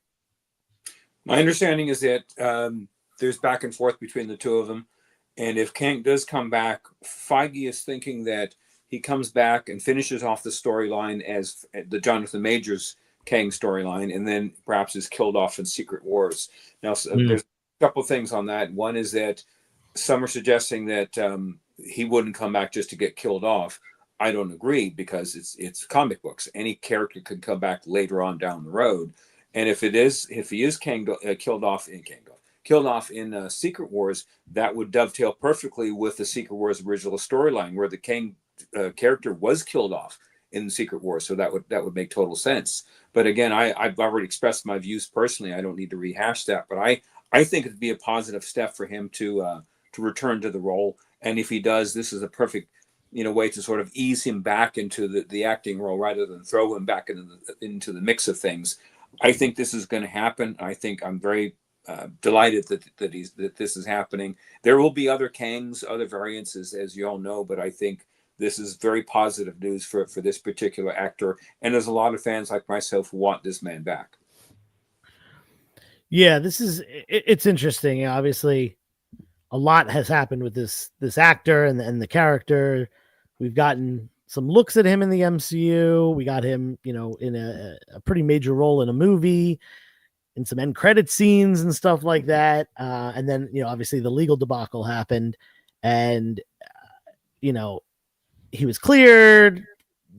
My understanding is that there's back and forth between the two of them. And if Kang does come back, Feige is thinking that he comes back and finishes off the storyline as the Jonathan Majors Kang storyline, and then perhaps is killed off in Secret Wars. Now, there's a couple of things on that. One is that some are suggesting that he wouldn't come back just to get killed off. I don't agree, because it's comic books. Any character could come back later on down the road. And if he is killed off in Secret Wars, that would dovetail perfectly with the Secret Wars original storyline, where the Kang character was killed off in the Secret Wars. So that would make total sense. But again, I've already expressed my views personally. I don't need to rehash that. But I think it'd be a positive step for him to return to the role. And if he does, this is a perfect way to sort of ease him back into the acting role, rather than throw him back into the mix of things. I think this is going to happen. I'm very delighted that this is happening. There will be other Kangs, other variants, as you all know, but I think this is very positive news for this particular actor. And there's a lot of fans like myself who want this man back. Yeah, it's interesting. Obviously, a lot has happened with this actor and the character. We've gotten some looks at him in the MCU. We got him, in a pretty major role in a movie, in some end credit scenes and stuff like that. And then, obviously the legal debacle happened, and, he was cleared.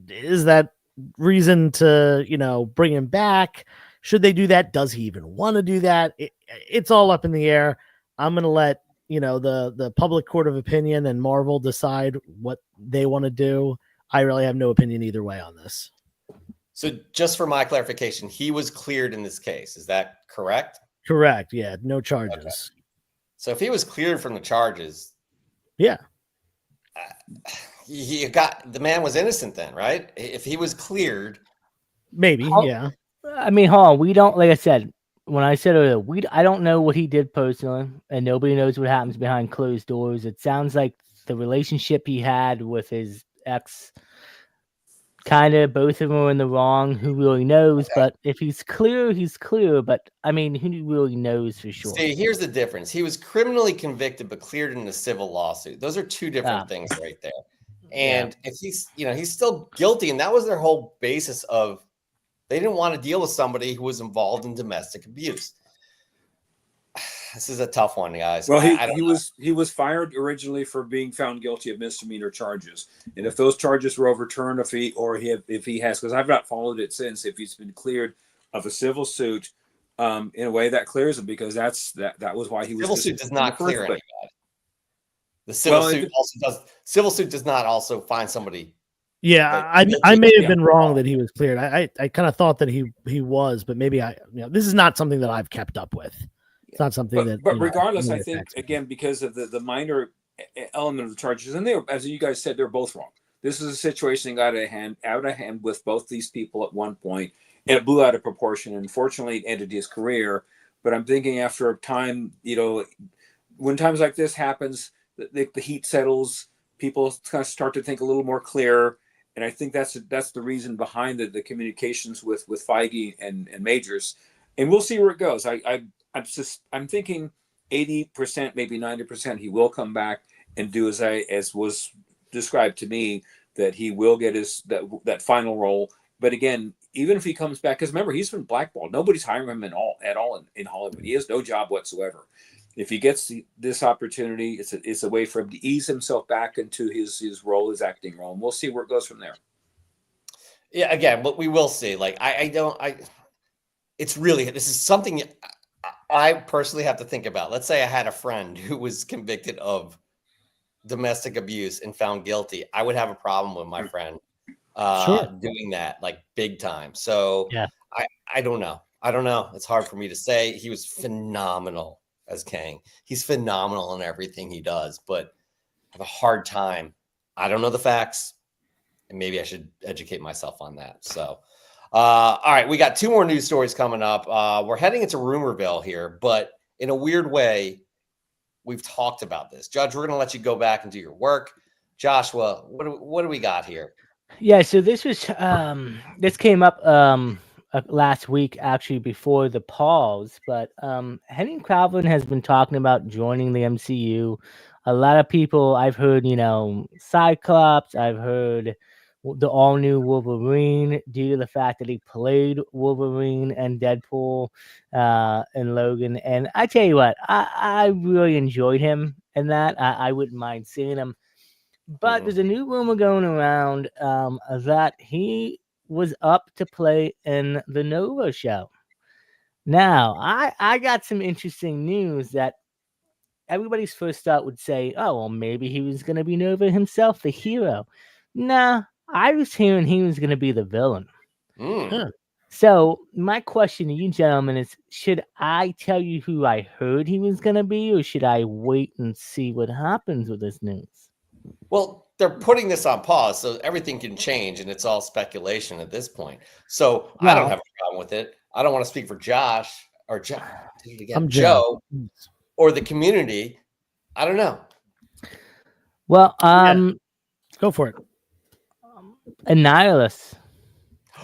Is that reason to, bring him back? Should they do that? Does he even want to do that? It's all up in the air. I'm going to let, the public court of opinion and Marvel decide what they want to do. I really have no opinion either way on this. So just for my clarification, he was cleared in this case. Is that correct? Correct. Yeah. No charges. Okay. So if he was cleared from the charges. Yeah. The man was innocent then, right? If he was cleared. Maybe. Yeah. I mean, hold on. We don't, like I said, when I said earlier, I don't know what he did personally, and nobody knows what happens behind closed doors. It sounds like the relationship he had with his ex, kind of both of them were in the wrong. Who really knows? Okay. But if he's clear, he's clear. But I mean, who really knows for sure? See, here's the difference. He was criminally convicted but cleared in a civil lawsuit. Those are two different things right there. And if he's still guilty, and that was their whole basis of. They didn't want to deal with somebody who was involved in domestic abuse. This is a tough one, guys. Well, he was fired originally for being found guilty of misdemeanor charges, and if those charges were overturned, if he has, because I've not followed it since, if he's been cleared of a civil suit, in a way that clears him, because that was why he was. Civil suit does not clear anybody. The civil Well, suit also does. Civil suit does not also find somebody. Yeah, I may have been wrong that he was cleared. I kind of thought that he was, but maybe this is not something that I've kept up with. It's not something that. But regardless, I think again because of the minor element of the charges, and they, as you guys said, they're both wrong. This is a situation that got out of hand with both these people at one point, and it blew out of proportion. Unfortunately, it ended his career. But I'm thinking after a time, when times like this happens, the heat settles. People kind of start to think a little more clear, and I think that's the reason behind the communications with Feige and Majors, and we'll see where it goes. I'm thinking 80%, maybe 90%, he will come back and do as was described to me, that he will get that final role. But again, even if he comes back, because remember, he's been blackballed. Nobody's hiring him at all in Hollywood. He has no job whatsoever. If he gets this opportunity, it's a way for him to ease himself back into his role, his acting role. And we'll see where it goes from there. Yeah, again, but we will see. Like this is something I personally have to think about. Let's say I had a friend who was convicted of domestic abuse and found guilty. I would have a problem with my friend doing that, like big time. So yeah, I don't know. I don't know. It's hard for me to say. He was phenomenal as Kang. He's phenomenal in everything he does, but I have a hard time. I don't know the facts, and maybe I should educate myself on that. So, all right, we got 2 more news stories coming up. We're heading into Rumorville here, but in a weird way, we've talked about this. Judge, we're going to let you go back and do your work. Joshua, what do we got here? Yeah, so this was this came up last week, actually, before the pause. But Henry Cavill has been talking about joining the MCU. A lot of people, I've heard, Cyclops. I've heard the all-new Wolverine, due to the fact that he played Wolverine and Deadpool and Logan. And I tell you what, I really enjoyed him in that. I wouldn't mind seeing him. But there's a new rumor going around that he was up to play in the Nova show. Now, I got some interesting news that everybody's first thought would say, oh, well, maybe he was going to be Nova himself, the hero. Nah, I was hearing he was going to be the villain. So my question to you gentlemen is, should I tell you who I heard he was going to be, or should I wait and see what happens with this news? Well, they're putting this on pause, so everything can change, and it's all speculation at this point. So I don't have a problem with it. I don't want to speak for Josh or Joe or the community. I don't know. Well, go for it. Annihilus.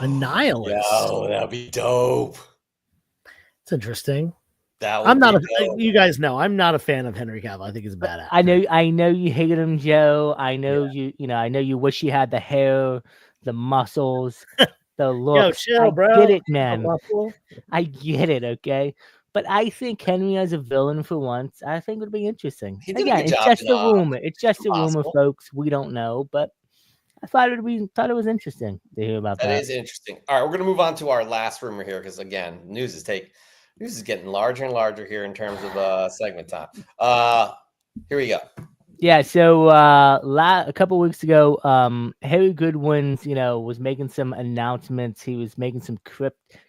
Oh, that'd be dope. It's interesting. I'm not. You guys know I'm not a fan of Henry Cavill. I think he's a bad actor. I know you hate him, Joe. I know I know you wish you had the hair, the muscles, the looks. Yo, chill, bro. I get it, man. I get it. Okay, but I think Henry as a villain for once, I think would be interesting. Again, it's just a rumor. It's just a rumor, folks. We don't know, but I thought it was interesting to hear about that. That is interesting. All right, we're gonna move on to our last rumor here, because again, news is getting larger and larger here in terms of segment time. Here we go. Yeah, so a couple weeks ago, Harry Goodwin, was making some announcements. He was making some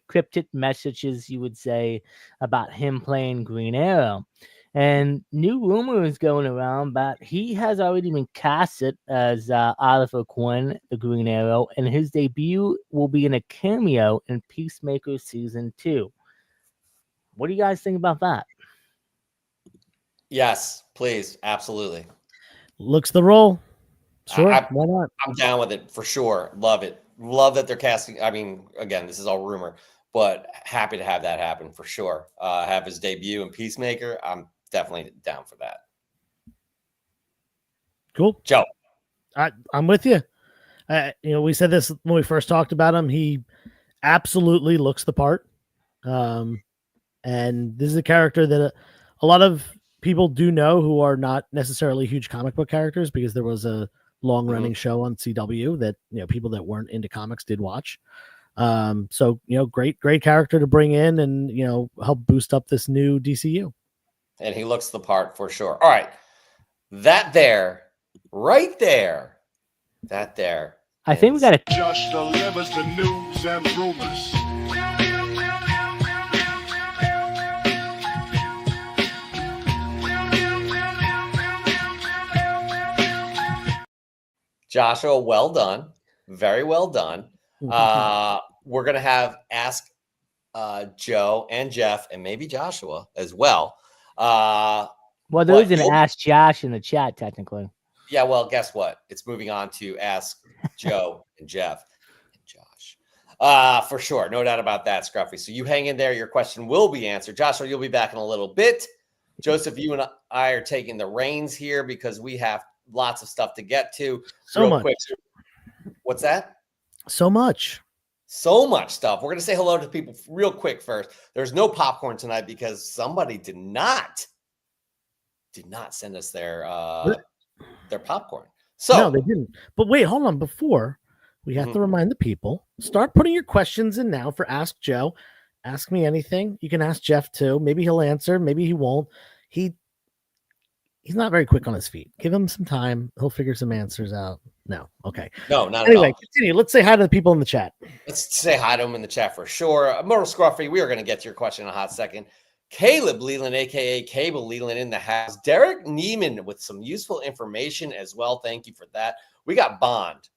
cryptic messages, you would say, about him playing Green Arrow. And new rumors going around, but he has already been casted as Oliver Queen, the Green Arrow, and his debut will be in a cameo in Peacemaker Season 2. What do you guys think about that? Yes, please. Absolutely. Looks the role. Sure. Why not? I'm down with it for sure. Love it. Love that they're casting. I mean, again, this is all rumor, but happy to have that happen for sure. Have his debut in Peacemaker. I'm definitely down for that. Cool. Joe. I'm with you. We said this when we first talked about him. He absolutely looks the part. And this is a character that a lot of people do know who are not necessarily huge comic book characters, because there was a long-running show on CW that people that weren't into comics did watch. So great character to bring in and help boost up this new DCU. And he looks the part for sure. All right, That there, right there, that there. I think we got to. Just delivers the news and rumors. Joshua, well done. Very well done. We're going to have Ask Joe and Jeff and maybe Joshua as well. Well, there is an Ask Josh in the chat, technically. Yeah, well, guess what? It's moving on to Ask Joe and Jeff and Josh. For sure. No doubt about that, Scruffy. So you hang in there. Your question will be answered. Joshua, you'll be back in a little bit. Joseph, you and I are taking the reins here because we have lots of stuff to get to. So much. Quick. What's that? So much Stuff. We're going to say hello to people real quick first. There's no popcorn tonight because somebody did not send us their popcorn. So no, they didn't. But wait, hold on. Before we have to remind the people, start putting your questions in now for Ask Joe. Ask me anything. You can ask Jeff too. Maybe he'll answer. Maybe he won't. He's not very quick on his feet. Give him some time. He'll figure some answers out. No. Okay. No, not anyway, at all. Continue. Let's say hi to the people in the chat. Let's say hi to them in the chat for sure. Myrtle Scruffy, we are going to get to your question in a hot second. Caleb Leland, a.k.a. Cable Leland in the house. Derek Neiman with some useful information as well. Thank you for that. We got Bond.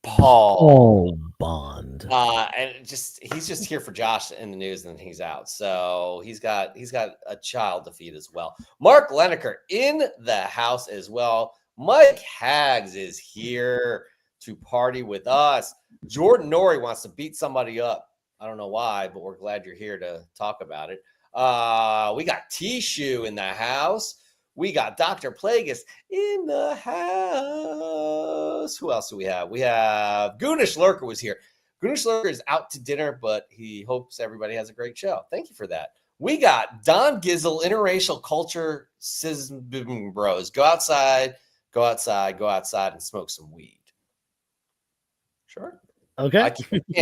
Paul Bond. And he's just here for Josh in the news and then he's out. So he's got a child to feed as well. Mark Leneker in the house as well. Mike Hags is here to party with us. Jordan Norrie wants to beat somebody up. I don't know why, but we're glad you're here to talk about it. We got T-Shoe in the house. We got Dr. Plagueis in the house. Who else do we have? We have Goonish Lurker was here. Goonish Lurker is out to dinner, but he hopes everybody has a great show. Thank you for that. We got Don Gizzle, interracial culture bros. Go outside and smoke some weed. Sure. Okay.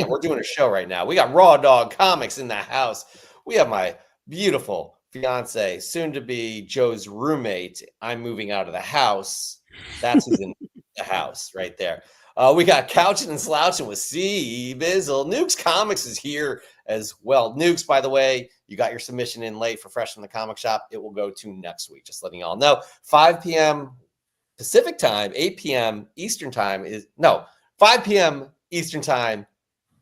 We're doing a show right now. We got Raw Dog Comics in the house. We have my beautiful fiance, soon to be Joe's roommate. I'm moving out of the house. That's who's in the house right there. We got Couching and Slouching with C. Bizzle. Nukes Comics is here as well. Nukes, by the way, you got your submission in late for Fresh from the Comic Shop. It will go to next week. Just letting y'all know. 5 p.m. Pacific time, 8 p.m. Eastern time 5 p.m. Eastern time,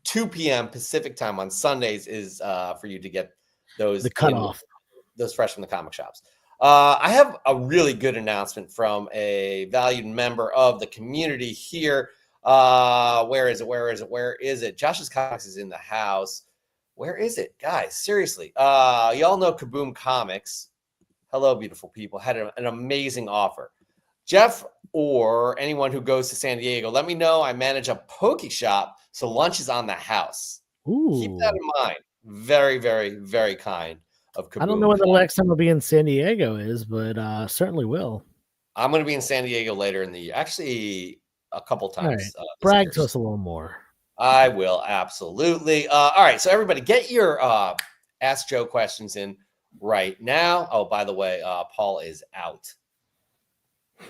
2 p.m. Pacific time on Sundays is for you to get those the cutoff. Those Fresh from the Comic Shops. I have a really good announcement from a valued member of the community here. Where is it? Josh's Comics is in the house. Where is it? Guys, seriously. Y'all know Kaboom Comics. Hello, beautiful people. Had an amazing offer. Jeff or anyone who goes to San Diego, let me know. I manage a poke shop, so lunch is on the house. Ooh. Keep that in mind. Very, very, very kind of Kaboom. I don't know when the next time I'll be in San Diego is, but certainly will. I'm going to be in San Diego later in the year. Actually, a couple times. Right. Brag to us a little more. I will, absolutely. All right, so everybody get your Ask Joe questions in right now. Oh, by the way, Paul is out.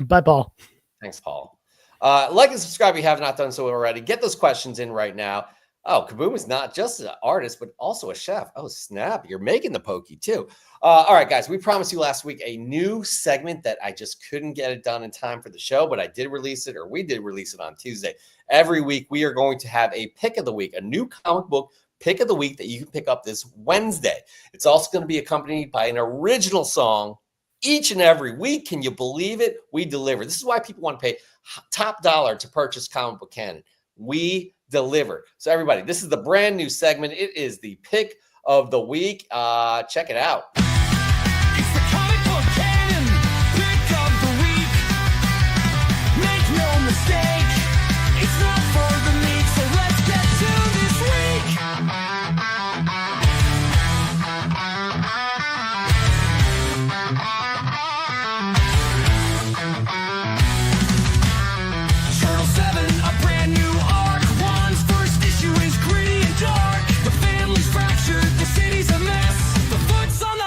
Bye, Paul. Thanks, Paul. Like and subscribe if you have not done so already. Get those questions in right now. Oh, Kaboom is not just an artist, but also a chef. Oh, snap. You're making the pokey, too. All right, guys. We promised you last week a new segment that I just couldn't get it done in time for the show, but I did release it, or we did release it on Tuesday. Every week, we are going to have a pick of the week, a new comic book pick of the week that you can pick up this Wednesday. It's also going to be accompanied by an original song each and every week. Can you believe it? We deliver. This is why people want to pay top dollar to purchase Comic Book Canon. We deliver. So everybody, this is the brand new segment. It is the pick of the week. Check it out. It's the Comic Book Canon pick of the week. Make no mistake, it's not for the meek. So let's get to this week. Turtle 7, a brand new arc. One's first issue is gritty and dark. The family's fractured, the city's a mess. The foot's on the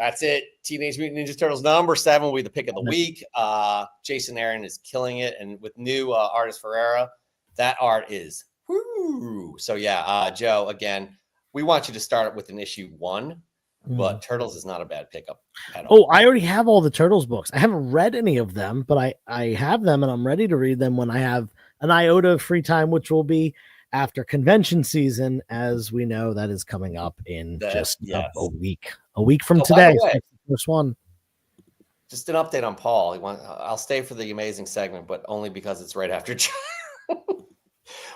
That's it. Teenage Mutant Ninja Turtles number 7 will be the pick of the week. Jason Aaron is killing it, and with new artist Ferreira, that art is whoo. So yeah, Joe, again, we want you to start with an issue 1, but Turtles is not a bad pickup at all. Oh, I already have all the Turtles books. I haven't read any of them, but I have them, and I'm ready to read them when I have an iota of free time, which will be after convention season, as we know that is coming up in a week. A week from today. So that's the first one. Just an update on Paul. I'll stay for the amazing segment, but only because it's right after.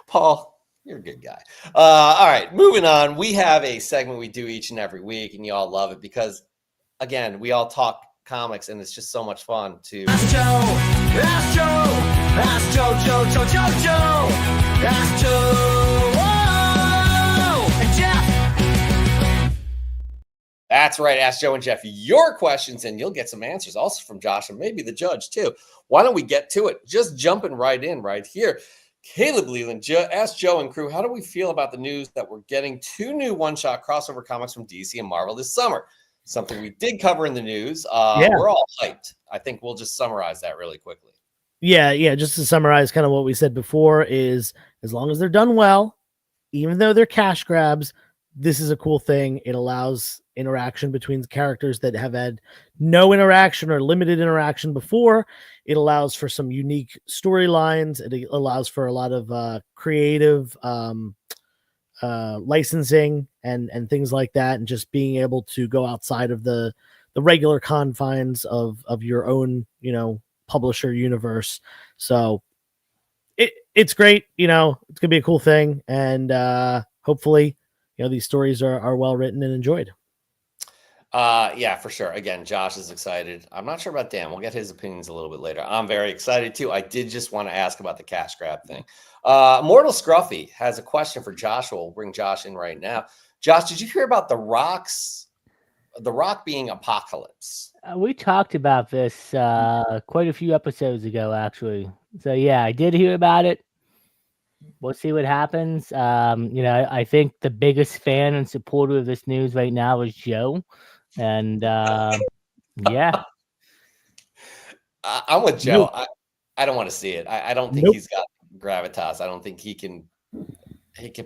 Paul, you're a good guy. All right, moving on. We have a segment we do each and every week, and you all love it because, again, we all talk comics, and it's just so much fun to. Ask Joe, ask Joe, ask Joe, ask Joe. Whoa! And Jeff. That's right. Ask Joe and Jeff your questions, and you'll get some answers also from Josh and maybe the judge too. Why don't we get to it? Just jumping right in right here. Caleb Leland, ask Joe and crew, how do we feel about the news that we're getting 2 new one-shot crossover comics from DC and Marvel this summer? Something we did cover in the news. We're all hyped. I think we'll just summarize that really quickly. Yeah. Just to summarize kind of what we said before is as long as they're done well, even though they're cash grabs, this is a cool thing. It allows interaction between the characters that have had no interaction or limited interaction before. It allows for some unique storylines. It allows for a lot of creative licensing and things like that, and just being able to go outside of the regular confines of your own, publisher universe. So it's great. It's gonna be a cool thing, and hopefully these stories are well written and enjoyed. Yeah, for sure. Again, Josh is excited. I'm not sure about Dan. We'll get his opinions a little bit later. I'm very excited too. I did just want to ask about the cash grab thing. Mortal Scruffy has a question for Joshua. We'll bring Josh in right now. Josh, did you hear about the Rock being Apocalypse? We talked about this quite a few episodes ago, actually. So yeah, I did hear about it. We'll see what happens. I think the biggest fan and supporter of this news right now is Joe. And yeah. I'm with Joe. I don't want to see it. I don't think he's got gravitas. I don't think he can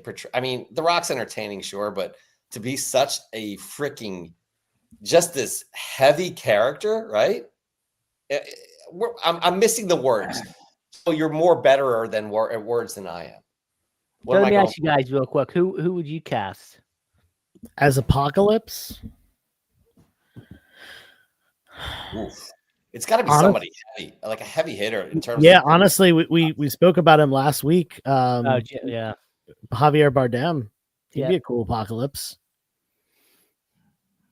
portray. I mean, The Rock's entertaining, sure, but to be such a freaking just this heavy character, right? I'm missing the words. So you're more better than at words than I am. So let me ask you guys real quick. Who would you cast as Apocalypse? Oof. It's got to be somebody heavy, like a heavy hitter in terms. Yeah, honestly, we spoke about him last week. Yeah, Javier Bardem. He'd be a cool Apocalypse.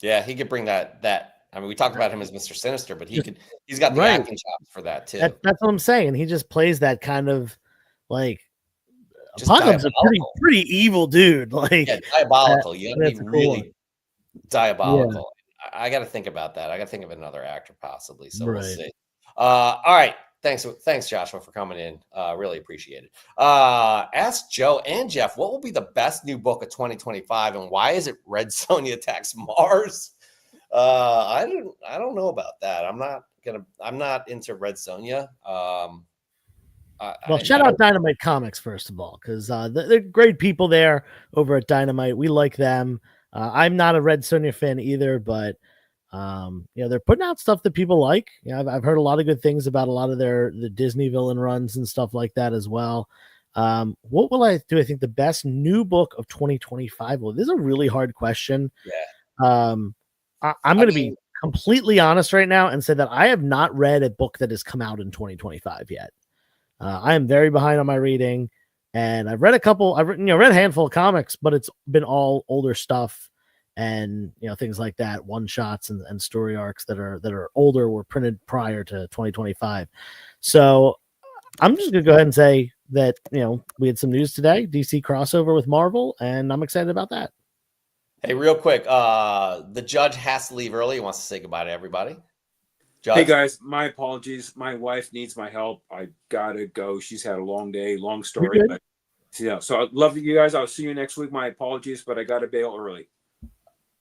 Yeah, he could bring that. I mean, we talked about him as Mr. Sinister, but he's got the acting chops for that too. That's what I'm saying. He just plays that kind of like just Apocalypse, a pretty evil dude. Like diabolical. You gotta be really diabolical. Yeah. I got to think about that. I got to think of another actor possibly. So we'll see. All right. Thanks, Joshua, for coming in. Really appreciate it. Ask Joe and Jeff, what will be the best new book of 2025, and why is it Red Sonja Attacks Mars? I don't know about that. I'm not into Red Sonja. Shout out Dynamite Comics first of all, because they're great people there over at Dynamite. We like them. I'm not a Red Sonja fan either, but they're putting out stuff that people like. I've heard a lot of good things about a lot of the Disney villain runs and stuff like that as well. What will I do? I think the best new book of 2025. Well, this is a really hard question. Yeah. I'm going to be completely honest right now and say that I have not read a book that has come out in 2025 yet. I am very behind on my reading, and I've read a couple. I've read a handful of comics, but it's been all older stuff and things like that, one shots and story arcs that are older, were printed prior to 2025. So I'm just gonna go ahead and say that we had some news today, DC crossover with Marvel, and I'm excited about that. Hey, real quick, the judge has to leave early. He wants to say goodbye to everybody. Judge? Hey guys, my apologies. My wife needs my help. I gotta go. She's had a long day, long story. But so I love you guys. I'll see you next week. My apologies, but I gotta bail early.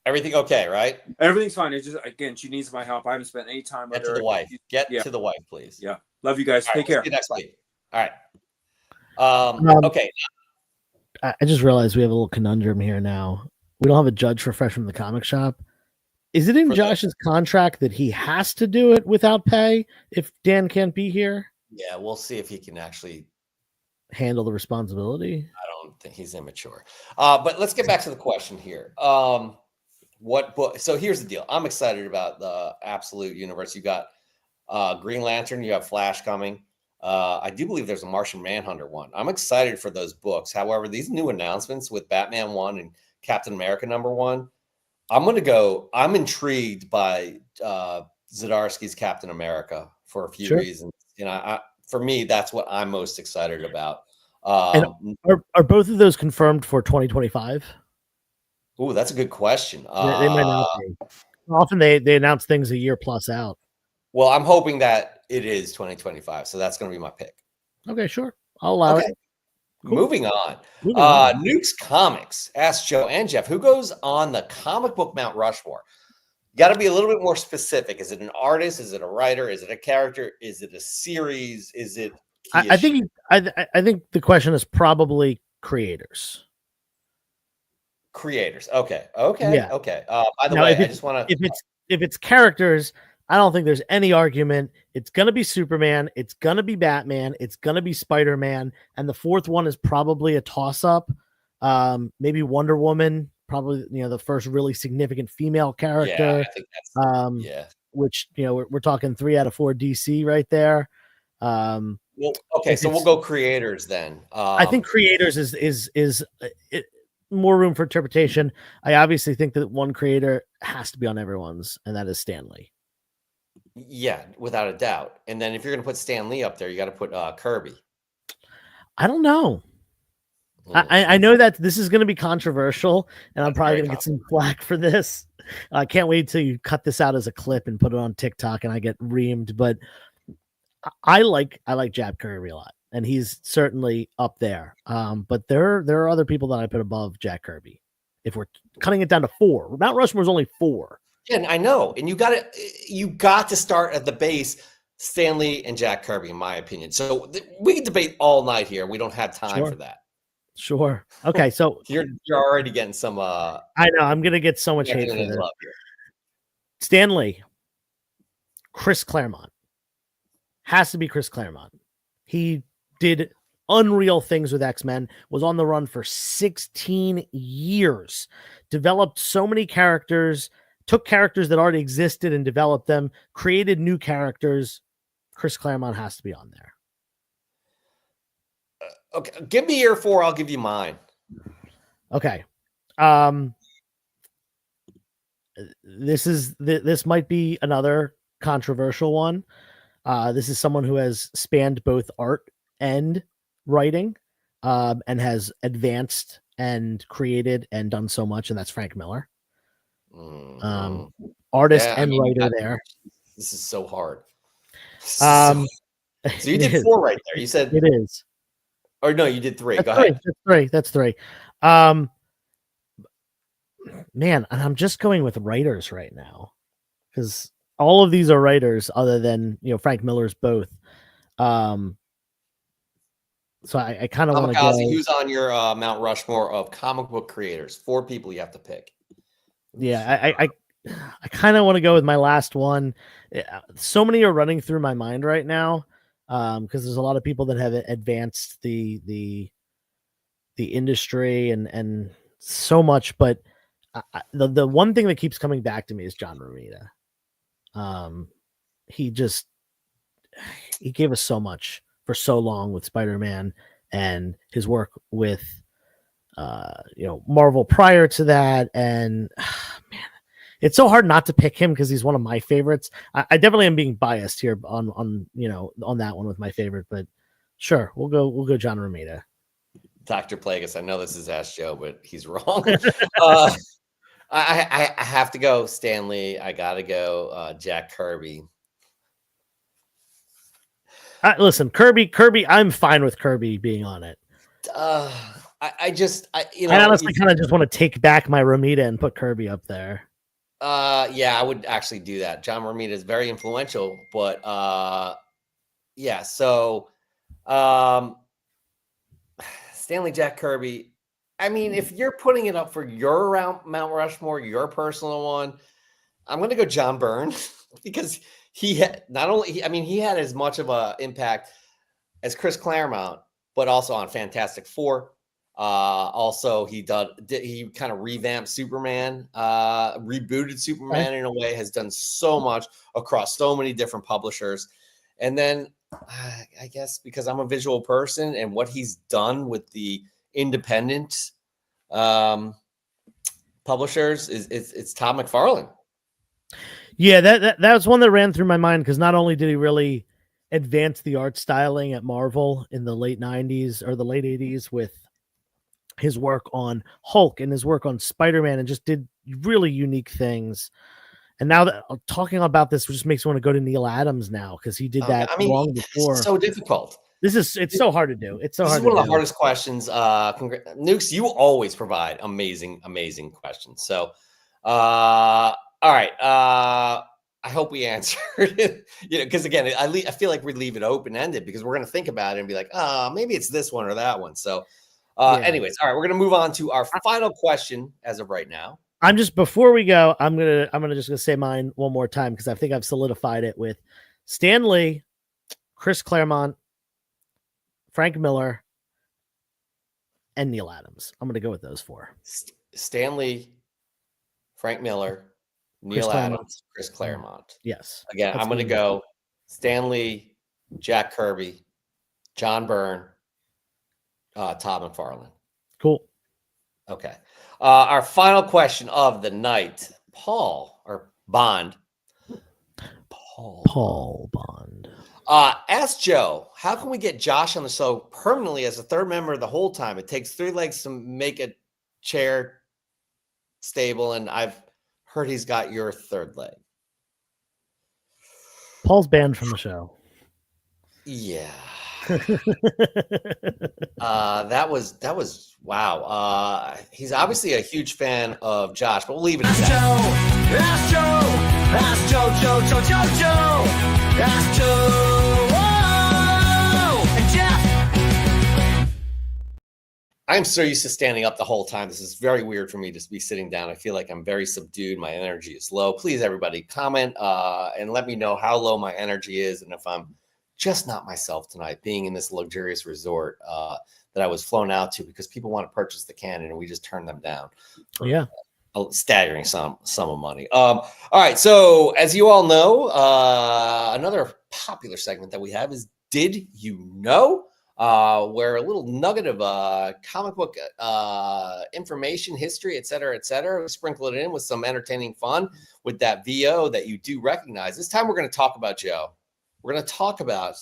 Everything okay, right? Everything's fine. It's just, again, she needs my help. I haven't spent any time with Get to her. the wife. Get Yeah. to the wife, please. Yeah. Love you guys. All right, Take care. See you next week. All right. Okay. I just realized we have a little conundrum here now. We don't have a judge for Fresh from the Comic Shop. Is it in Josh's contract that he has to do it without pay if Dan can't be here? Yeah, we'll see if he can actually handle the responsibility. I don't think he's immature. But let's get back to the question here. What book? So here's the deal. I'm excited about the Absolute Universe. You got Green Lantern. You have Flash coming. I do believe there's a Martian Manhunter one. I'm excited for those books. However, these new announcements with Batman 1 and Captain America #1, I'm intrigued by Zdarsky's Captain America for a few reasons. For me, that's what I'm most excited about. And are both of those confirmed for 2025? Oh, that's a good question. They might not be. Often they announce things a year plus out. Well, I'm hoping that it is 2025, so that's going to be my pick. Okay, sure. I'll allow it. Cool. Moving on. Nukes Comics asked Joe and Jeff, who goes on the comic book Mount Rushmore? Got to be a little bit more specific. Is it an artist? Is it a writer? Is it a character? Is it a series? Is it? I think the question is probably creators. Creators. Okay. By the now, way, I just want to. If it's characters, I don't think there's any argument. It's gonna be Superman. It's gonna be Batman. It's gonna be Spider-Man, and the fourth one is probably a toss-up. Maybe Wonder Woman. Probably the first really significant female character. Yeah, I think that's Which we're talking 3 out of 4 DC right there. Well, okay, so we'll go creators then. I think creators is more room for interpretation. I obviously think that one creator has to be on everyone's, and that is Stan Lee. Yeah, without a doubt. And then if you're going to put Stan Lee up there, you got to put Kirby. I don't know. I know that this is going to be controversial, and I'm probably going to get some flack for this. I can't wait till you cut this out as a clip and put it on TikTok, and I get reamed. But I like Jack Kirby a lot, and he's certainly up there. But there are other people that I put above Jack Kirby. If we're cutting it down to 4, Mount Rushmore is only 4. Yeah, I know, and you got to start at the base. Stan Lee and Jack Kirby, in my opinion. So we can debate all night here. We don't have time for that. Sure. Okay, so you're already getting some. I know I'm gonna get so much hate for this. Stan Lee, Chris Claremont, has to be Chris Claremont. He did unreal things with X-Men. Was on the run for 16 years. Developed so many characters. Took characters that already existed and developed them. Created new characters. Chris Claremont has to be on there. Okay, give me your 4. I'll give you mine. Okay. This might be another controversial one. This is someone who has spanned both art and writing, and has advanced and created and done so much, and that's Frank Miller. Artist and writer there. This is so hard. So you did 4 right there. You said it is. Or no, you did 3. That's Go ahead. That's 3. Man, and I'm just going with writers right now because all of these are writers other than Frank Miller's both. So I kind of want to go. Who's on your Mount Rushmore of comic book creators? 4 people you have to pick. Yeah, I kind of want to go with my last one. So many are running through my mind right now. Because there's a lot of people that have advanced the industry and so much, but the one thing that keeps coming back to me is John Romita. He gave us so much for so long with Spider-Man and his work with Marvel prior to that, and man, it's so hard not to pick him because he's one of my favorites. I definitely am being biased here on that one with my favorite, but sure, we'll go John Romita. Dr. Plagueis, I know this is Ask Joe, but he's wrong. I have to go Stan Lee. I gotta go Jack Kirby. Listen, Kirby, I'm fine with Kirby being on it. you know, I honestly kind of just want to take back my Romita and put Kirby up there. Yeah, I would actually do that. John Romita is very influential, but yeah. So, Stanley Jack Kirby. I mean, if you're putting it up for your Mount Rushmore, your personal one, I'm going to go John Byrne because he had he had as much of an impact as Chris Claremont, but also on Fantastic Four. Also, he kind of revamped Superman, rebooted Superman in a way, has done so much across so many different publishers. And then I guess because I'm a visual person and what he's done with the independent publishers it's Todd McFarlane. Yeah, that was one that ran through my mind because not only did he really advance the art styling at Marvel in the late 90s or the late 80s with his work on Hulk and his work on Spider-Man, and just did really unique things. And now that talking about this just makes me want to go to Neil Adams now because he did that long before. It's so difficult. It's so hard to do. It's so hard. This is one of the hardest questions. Nukes, you always provide amazing questions. So, all right. I hope we answered it. Because again, I feel like we leave it open ended because we're going to think about it and be like, maybe it's this one or that one. So, anyways, all right, we're going to move on to our final question as of right now. Before we go, I'm gonna say mine one more time because I think I've solidified it with Stan Lee, Chris Claremont, Frank Miller, and Neil Adams. I'm gonna go with those four. Stan Lee, Frank Miller, Neil Adams, Chris Claremont. Yes. Again, I'm gonna go Stan Lee, Jack Kirby, John Byrne, Todd McFarlane. Cool. Okay. Our final question of the night, Paul Bond. Ask Joe, how can we get Josh on the show permanently as a third member the whole time? It takes 3 legs to make a chair stable, and I've heard he's got your third leg. Paul's banned from the show. Yeah. That was wow. He's obviously a huge fan of Josh, but we'll leave it at that. Ask Joe. Ask Joe. And Jeff. I'm so used to standing up the whole time. This is very weird for me to be sitting down. I feel like I'm very subdued. My energy is low. Please, everybody, comment and let me know how low my energy is and if I'm just not myself tonight, being in this luxurious resort that I was flown out to because people want to purchase the Canon and we just turned them down. Yeah. A staggering sum of money. All right. So as you all know, another popular segment that we have is Did You Know? Where a little nugget of comic book information, history, et cetera, we sprinkle it in with some entertaining fun with that VO that you do recognize. This time we're going to talk about, Joe. We're going to talk about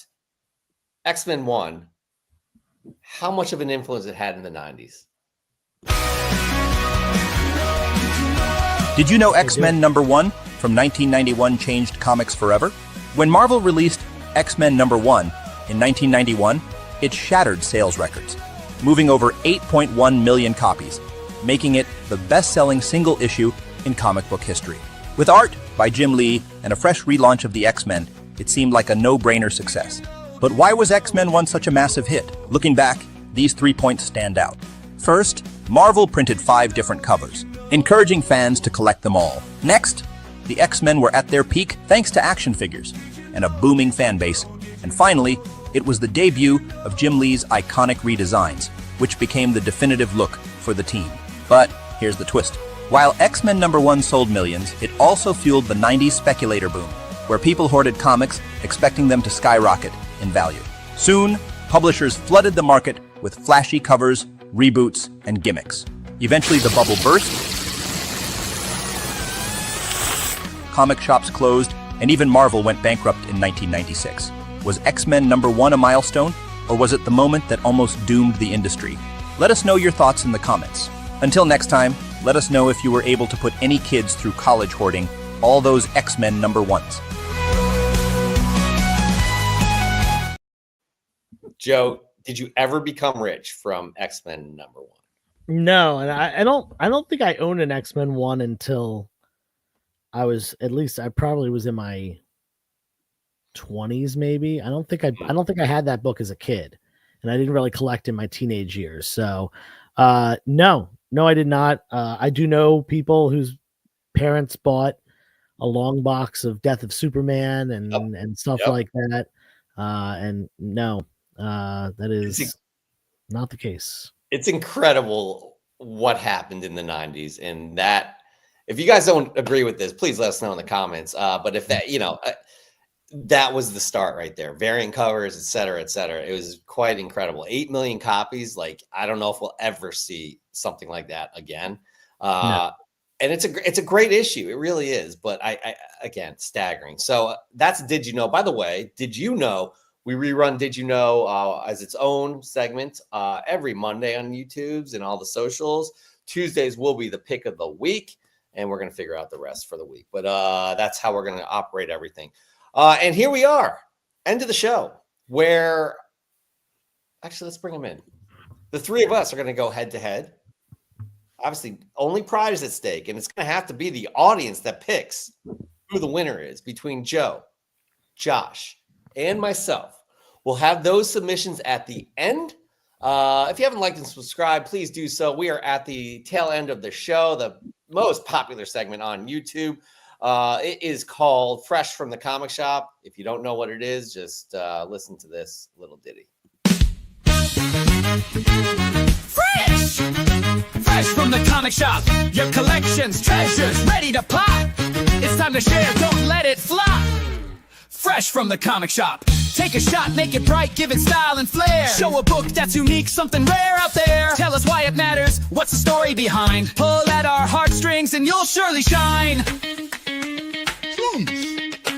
X-Men 1, how much of an influence it had in the 90s. Did you know X-Men #1 from 1991 changed comics forever? When Marvel released X-Men #1 in 1991, it shattered sales records, moving over 8.1 million copies, making it the best-selling single issue in comic book history. With art by Jim Lee and a fresh relaunch of the X-Men, it seemed like a no-brainer success. But why was X-Men 1 such a massive hit? Looking back, these 3 points stand out. First, Marvel printed 5 different covers, encouraging fans to collect them all. Next, the X-Men were at their peak thanks to action figures and a booming fan base. And finally, it was the debut of Jim Lee's iconic redesigns, which became the definitive look for the team. But here's the twist. While X-Men #1 sold millions, it also fueled the 90s speculator boom, where people hoarded comics, expecting them to skyrocket in value. Soon, publishers flooded the market with flashy covers, reboots, and gimmicks. Eventually, the bubble burst, comic shops closed, and even Marvel went bankrupt in 1996. Was X-Men #1 a milestone, or was it the moment that almost doomed the industry? Let us know your thoughts in the comments. Until next time, let us know if you were able to put any kids through college hoarding all those X-Men #1s. Joe, Did you ever become rich from X-Men #1? No, and I don't think I owned an X-Men 1 until I probably was in my 20s, maybe. I don't think I had that book as a kid, and I didn't really collect in my teenage years. So no, I did not. I do know people whose parents bought a long box of Death of Superman and stuff like that. And no, that is not the case. It's incredible what happened in the 90s, and that, if you guys don't agree with this, please let us know in the comments. But if that, that was the start right there. Variant covers, et cetera, et cetera. It was quite incredible. 8 million copies. Like, I don't know if we'll ever see something like that again. No. And it's a great issue. It really is. But I again, staggering. So that's Did You Know? By the way, Did You Know? We rerun Did You Know as its own segment every Monday on YouTube's and all the socials. Tuesdays will be the pick of the week, and we're going to figure out the rest for the week. But that's how we're going to operate everything. And here we are, end of the show, where actually, let's bring them in. The three of us are going to go head to head. Obviously, only pride is at stake, and it's going to have to be the audience that picks who the winner is between Joe, Josh, and myself. We'll have those submissions at the end. If you haven't liked and subscribed, please do so. We are at the tail end of the show, the most popular segment on YouTube. It is called Fresh from the Comic Shop. If you don't know what it is, just listen to this little ditty. Fresh! Fresh from the comic shop. Your collection's treasures ready to pop. It's time to share, don't let it flop. Fresh from the comic shop. Take a shot, make it bright, give it style and flair. Show a book that's unique, something rare out there. Tell us why it matters, what's the story behind. Pull at our heartstrings and you'll surely shine.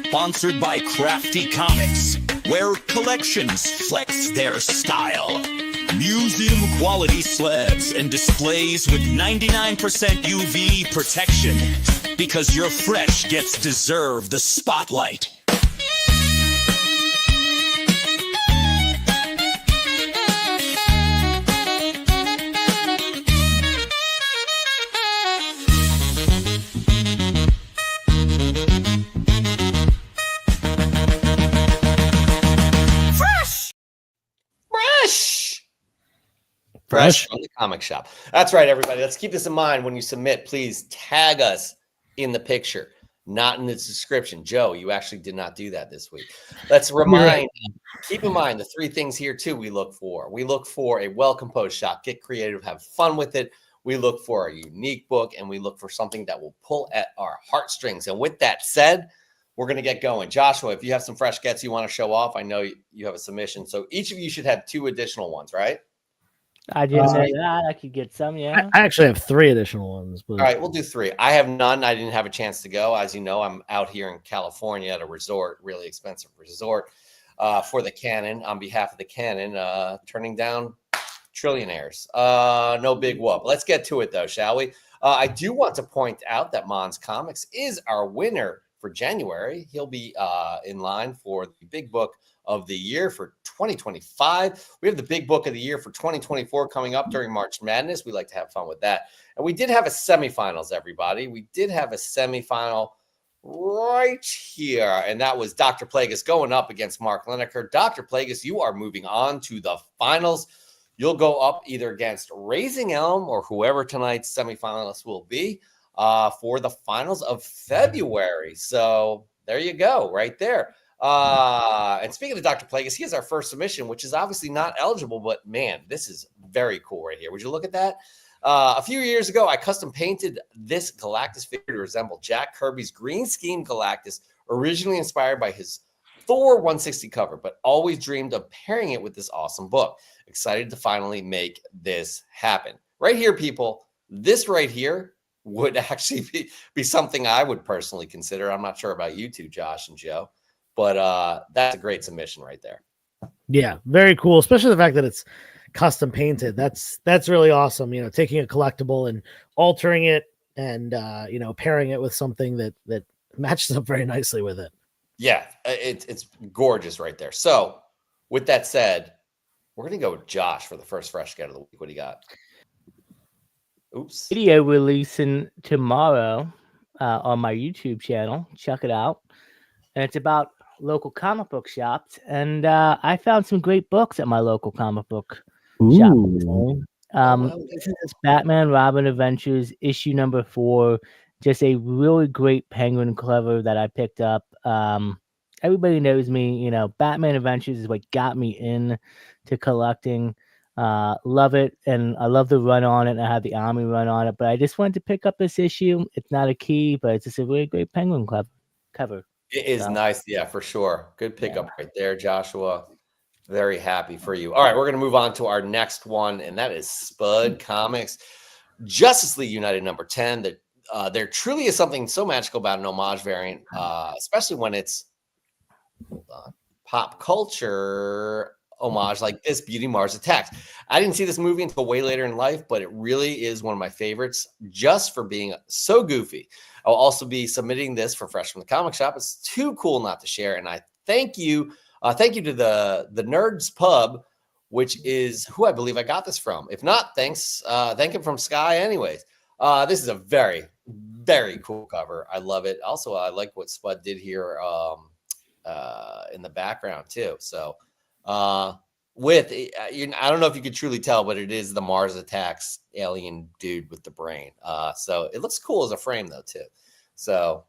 Sponsored by Crafty Comics, where collections flex their style. Museum quality slabs and displays with 99% UV protection. Because your fresh gets deserved the spotlight. Fresh from the comic shop. That's right, everybody. Let's keep this in mind when you submit. Please tag us in the picture, not in the description. Joe, you actually did not do that this week. Let's remind, keep in mind the three things here too we look for. We look for a well-composed shot. Get creative, have fun with it. We look for a unique book, and we look for something that will pull at our heartstrings. And with that said, we're going to get going. Joshua, if you have some fresh gets you want to show off, I know you have a submission. So each of you should have 2 additional ones, right? I didn't know that. I could get some, yeah. I actually have 3 additional ones. But... All right, we'll do 3. I have none. I didn't have a chance to go. As you know, I'm out here in California at a resort, really expensive resort, for the Canon. On behalf of the Canon, turning down trillionaires. No big whoop. Let's get to it, though, shall we? I do want to point out that Mons Comics is our winner for January. He'll be in line for the big book of the year for 2025. We have the big book of the year for 2024 coming up during March Madness. We like to have fun with that. And we did have a semifinals, everybody. We did have a semifinal right here, and that was Dr. Plagueis going up against Mark Lineker. Dr. Plagueis, you are moving on to the finals. You'll go up either against Raising Elm or whoever tonight's semifinalist will be for the finals of February. So there you go, right there. And speaking of Dr. Plagueis, he has our first submission, which is obviously not eligible, but man, this is very cool right here. Would you look at that? A few years ago, I custom painted this Galactus figure to resemble Jack Kirby's green scheme Galactus, originally inspired by his Thor 160 cover, but always dreamed of pairing it with this awesome book. Excited to finally make this happen. Right here, people, this right here would actually be something I would personally consider. I'm not sure about you two, Josh and Joe. But that's a great submission right there. Yeah, very cool, especially the fact that it's custom painted. That's really awesome. You know, taking a collectible and altering it and pairing it with something that matches up very nicely with it. Yeah, it's gorgeous right there. So with that said, We're going to go with Josh for the first fresh get of the week. What do you got? Oops. Video releasing tomorrow on my YouTube channel. Check it out. And it's about local comic book shops. And I found some great books at my local comic book shop. This is Batman Robin Adventures issue number 4. Just a really great Penguin cover that I picked up. Everybody knows me, you know, Batman Adventures is what got me in to collecting. Love it, and I love the run on it. I have the Army run on it, but I just wanted to pick up this issue. It's not a key, but it's just a really great Penguin cover. It is nice, yeah, for sure. Good pickup right there, Joshua. Very happy for you. All right, we're going to move on to our next one, and that is Spud Comics Justice League United number 10. That there truly is something so magical about an homage variant, especially when it's pop culture homage like this, Beauty Mars Attacks. I didn't see this movie until way later in life, but it really is one of my favorites just for being so goofy. I'll also be submitting this for Fresh from the Comic Shop. It's too cool not to share, and I thank you. Thank you to the Nerds Pub, which is who I believe I got this from. If not, thanks. Thank him from Sky anyways. This is a very, very cool cover. I love it. Also, I like what Spud did here in the background too. So I don't know if you could truly tell, but it is the Mars Attacks alien dude with the brain. So it looks cool as a frame though too. So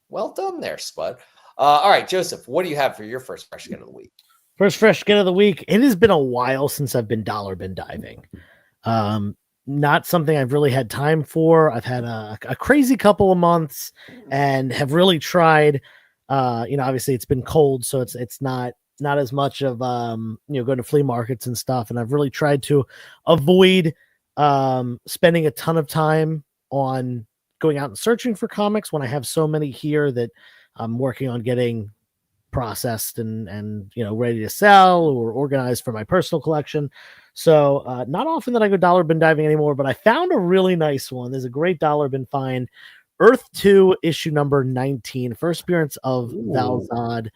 well done there, Spud. All right, Joseph, what do you have for your first fresh get of the week? First fresh get of the week. It has been a while since I've been dollar bin diving. Not something I've really had time for. I've had a crazy couple of months and have really tried. Obviously it's been cold, so it's not as much of going to flea markets and stuff. And I've really tried to avoid spending a ton of time on going out and searching for comics when I have so many here that I'm working on getting processed and ready to sell or organized for my personal collection. So not often that I go dollar bin diving anymore, but I found a really nice one. There's a great dollar bin find. Earth 2 issue number 19, first appearance of Val Zod,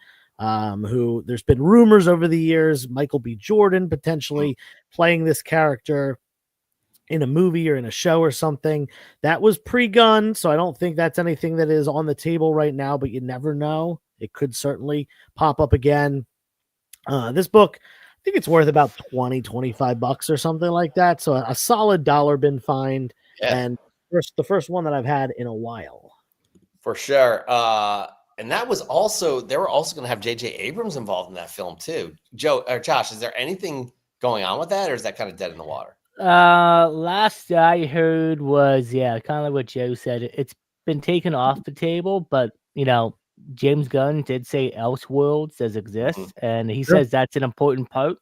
who there's been rumors over the years, Michael B. Jordan potentially playing this character in a movie or in a show or something. That was pre-gun, so I don't think that's anything that is on the table right now, but you never know. It could certainly pop up again. This book, I think it's worth about $20-25 or something like that. So a solid dollar bin find, and the first one that I've had in a while. For sure. And that was also, they were also going to have J.J. Abrams involved in that film too. Josh, is there anything going on with that, or is that kind of dead in the water? Last I heard was, kind of like what Joe said. It's been taken off the table, but James Gunn did say Elseworlds does exist, and he says that's an important part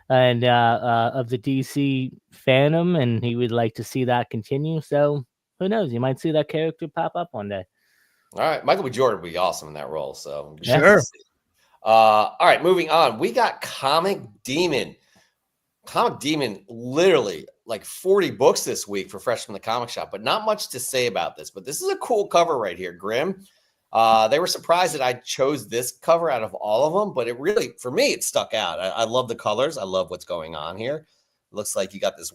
and of the DC fandom, and he would like to see that continue. So who knows? You might see that character pop up one day. All right, Michael B. Jordan would be awesome in that role. So sure. All right, moving on. We got Comic Demon. Comic Demon, literally like 40 books this week for Fresh from the Comic Shop, but not much to say about this. But this is a cool cover right here, Grim. They were surprised that I chose this cover out of all of them, but it really, for me, it stuck out. I love the colors. I love what's going on here. It looks like you got this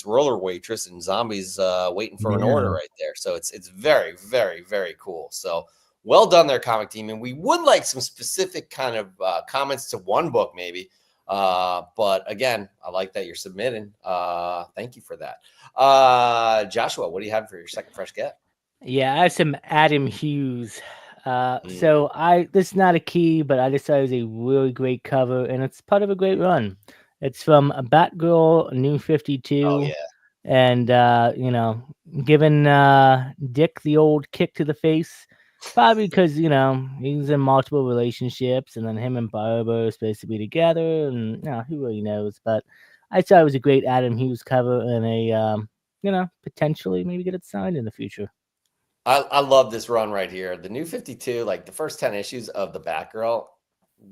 roller waitress, and zombies waiting for an order right there. So it's very, very, very cool. So well done there, Comic Demon. We would like some specific kind of comments to one book maybe. But again, I like that you're submitting. Thank you for that. Joshua, what do you have for your second fresh get? Yeah, I have some Adam Hughes. So this is not a key, but I just thought it was a really great cover, and it's part of a great run. It's from Batgirl New 52. Oh yeah. And giving Dick the old kick to the face. Probably because, he's in multiple relationships, and then him and Barbara are supposed to be together, and who really knows? But I thought it was a great Adam Hughes cover, and a potentially maybe get it signed in the future. I love this run right here. The New 52, like the first 10 issues of the Batgirl,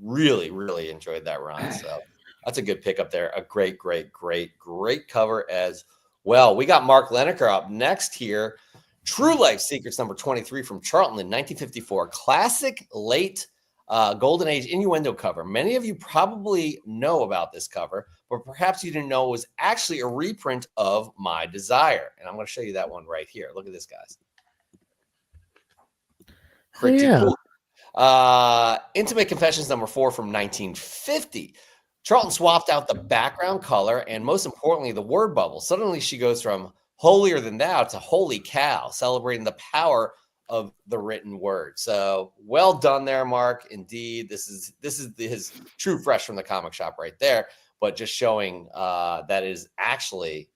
really, really enjoyed that run. So that's a good pick up there. A great, great, great, great cover as well. We got Mark Leneker up next here. True Life Secrets number 23 from Charlton in 1954. Classic late Golden Age innuendo cover. Many of you probably know about this cover, but perhaps you didn't know it was actually a reprint of My Desire. And I'm going to show you that one right here. Look at this, guys. Pretty cool. Intimate Confessions number 4 from 1950. Charlton swapped out the background color and, most importantly, the word bubble. Suddenly she goes from holier than thou to holy cow, celebrating the power of the written word. So well done there, Mark. Indeed, this is his true fresh from the comic shop right there. But just showing that is actually,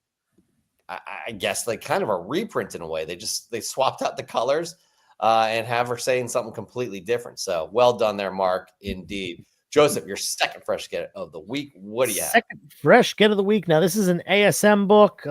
I guess, like kind of a reprint in a way. They swapped out the colors and have her saying something completely different. So well done there, Mark. Indeed. Joseph, your second fresh get of the week. What do you have? Second fresh get of the week. Now, this is an ASM book.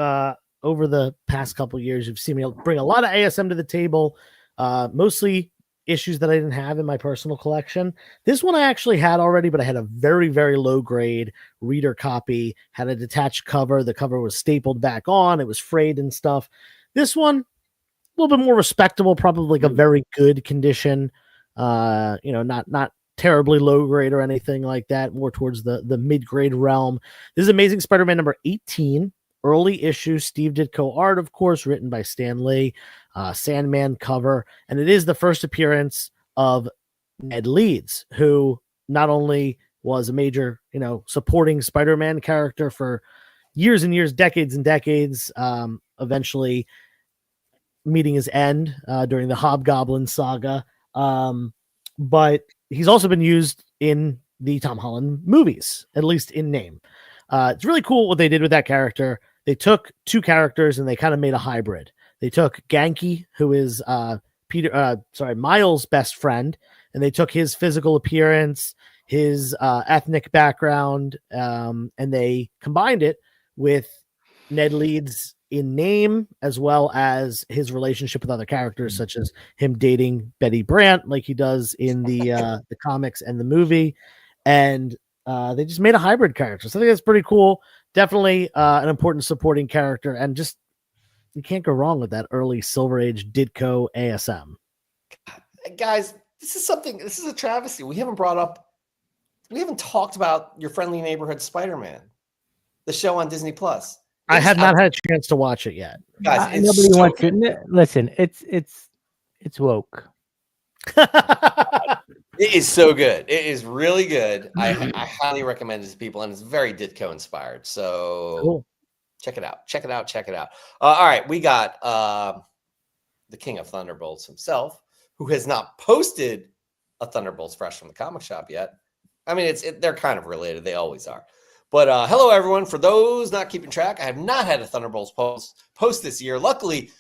Over the past couple of years, you've seen me bring a lot of ASM to the table, mostly issues that I didn't have in my personal collection. This one I actually had already, but I had a very, very low grade reader copy, had a detached cover. The cover was stapled back on. It was frayed and stuff. This one, a little bit more respectable, probably like a very good condition. Not terribly low grade or anything like that, more towards the mid-grade realm. This is Amazing Spider-Man number 18, early issue, Steve Ditko art, of course, written by Stan Lee, Sandman cover, and it is the first appearance of Ned Leeds, who not only was a major, supporting Spider-Man character for years and years, decades and decades, eventually meeting his end during the Hobgoblin saga, but he's also been used in the Tom Holland movies, at least in name. It's really cool what they did with that character. They took two characters and they kind of made a hybrid. They took Genki, who is Miles' best friend, and they took his physical appearance, his ethnic background, and they combined it with Ned Leeds in name, as well as his relationship with other characters, such as him dating Betty Brant, like he does in the comics and the movie. And they just made a hybrid character. So I think that's pretty cool. Definitely an important supporting character. And just, you can't go wrong with that early Silver Age Ditko ASM. Guys, this is a travesty. We haven't talked about Your Friendly Neighborhood Spider-Man, the show on Disney Plus. I have not had a chance to watch it yet. Guys, nobody wants to listen. It's woke. It is so good. It is really good. I highly recommend it to people, and it's very Ditko inspired. So cool. Check it out. All right, we got the King of Thunderbolts himself, who has not posted a Thunderbolts fresh from the comic shop yet. I mean, they're kind of related. They always are. But hello, everyone. For those not keeping track, I have not had a Thunderbolts post this year. Luckily,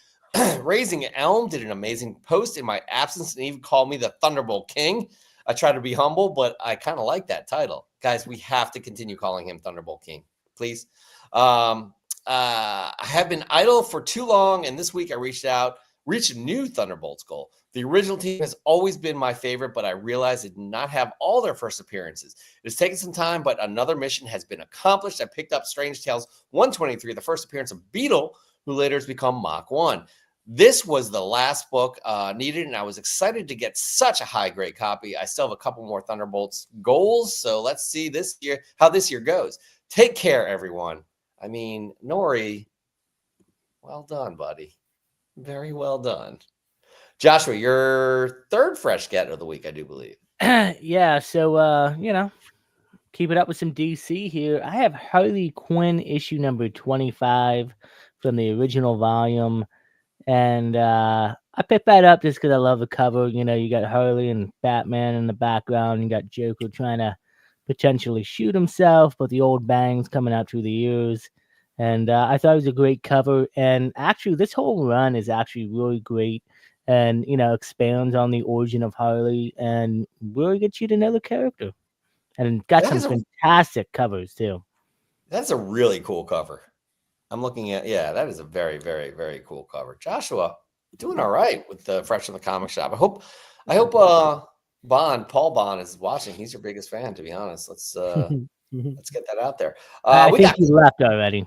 Raising Elm did an amazing post in my absence and even called me the Thunderbolt King. I try to be humble, but I kind of like that title. Guys, we have to continue calling him Thunderbolt King, please. I have been idle for too long, and this week I reached a new Thunderbolts goal. The original team has always been my favorite, but I realized it did not have all their first appearances. It has taken some time, but another mission has been accomplished. I picked up Strange Tales 123, the first appearance of Beetle, who later has become Mach 1. This was the last book needed, and I was excited to get such a high-grade copy. I still have a couple more Thunderbolts goals, so let's see how this year goes. Take care, everyone. I mean, Nori, well done, buddy. Very well done. Joshua, your third fresh get of the week, I do believe. Yeah, so keep it up with some DC here. I have Harley Quinn issue number 25 from the original volume, and I picked that up just because I love the cover. You got Harley and Batman in the background. You got Joker trying to potentially shoot himself, but the old bangs coming out through the ears. And I thought it was a great cover. And actually, this whole run is actually really great. And, expands on the origin of Harley and really gets you to know the character. And got some fantastic covers, too. That's a really cool cover. I'm looking at, that is a very, very, very cool cover. Joshua, doing all right with the Fresh from the Comic Shop. I hope Paul Bond is watching. He's your biggest fan, to be honest. Let's get that out there. I think he left already.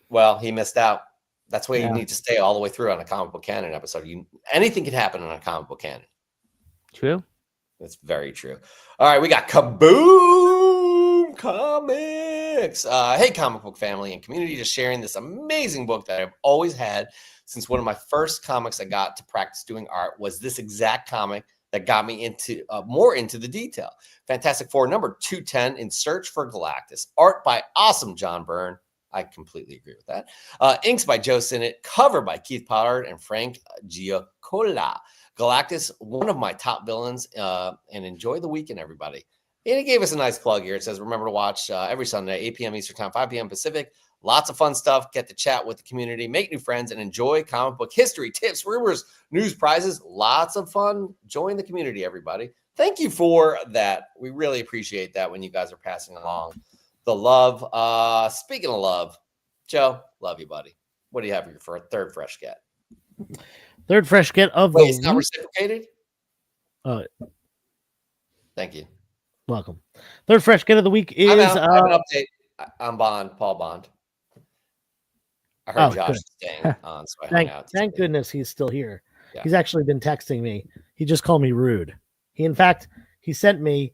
Well, he missed out. That's why you need to stay all the way through on a comic book canon episode. Anything can happen on a comic book canon. True. That's very true. All right, we got Kaboom Comics. Hey, comic book family and community, just sharing this amazing book that I've always had since one of my first comics I got to practice doing art was this exact comic that got me into more into the detail. Fantastic Four number 210, In Search for Galactus. Art by awesome John Byrne. I completely agree with that. Inks by Joe Sinnott. Cover by Keith Pollard and Frank Giacola. Galactus, one of my top villains, and enjoy the weekend, everybody. And he gave us a nice plug here. It says, remember to watch every Sunday, 8 p.m. Eastern Time, 5 p.m. Pacific. Lots of fun stuff. Get to chat with the community, make new friends, and enjoy comic book history, tips, rumors, news, prizes. Lots of fun. Join the community, everybody. Thank you for that. We really appreciate that when you guys are passing along the love. Speaking of love, Joe, love you, buddy. What do you have for a third fresh get? Third fresh get of Wait, the it's not week. reciprocated? Thank you. Welcome. Third fresh get of the week is I have an update. I'm Paul Bond. I heard Josh good. is staying on, so I hung out. Thank goodness he's still here. Yeah. He's actually been texting me. He just called me rude. He sent me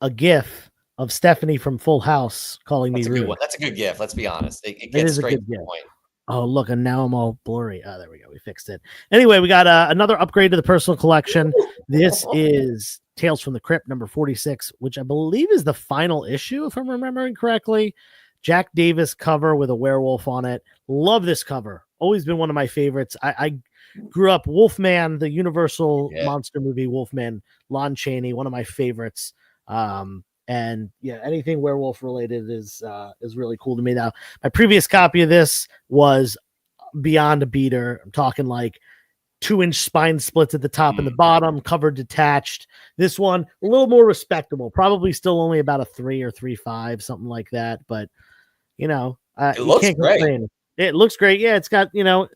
a GIF of Stephanie from Full House calling me rude. That's a good gift. Let's be honest. It It gets is a straight good to the gift. point. Oh, look, and now I'm all blurry. Oh, there we go. We fixed it. Anyway, we got another upgrade to the personal collection. This is Tales from the Crypt, number 46, which I believe is the final issue, if I'm remembering correctly. Jack Davis cover with a werewolf on it. Love this cover. Always been one of my favorites. I grew up Wolfman, the Universal monster movie Wolfman, Lon Chaney, one of my favorites. And yeah, anything werewolf related is really cool to me. Now, my previous copy of this was beyond a beater. I'm talking like 2-inch spine splits at the top and the bottom, cover detached. This one a little more respectable, probably still only about a 3 or 3.5, something like that. But you know, it looks great. Complain. It looks great. Yeah, it's got a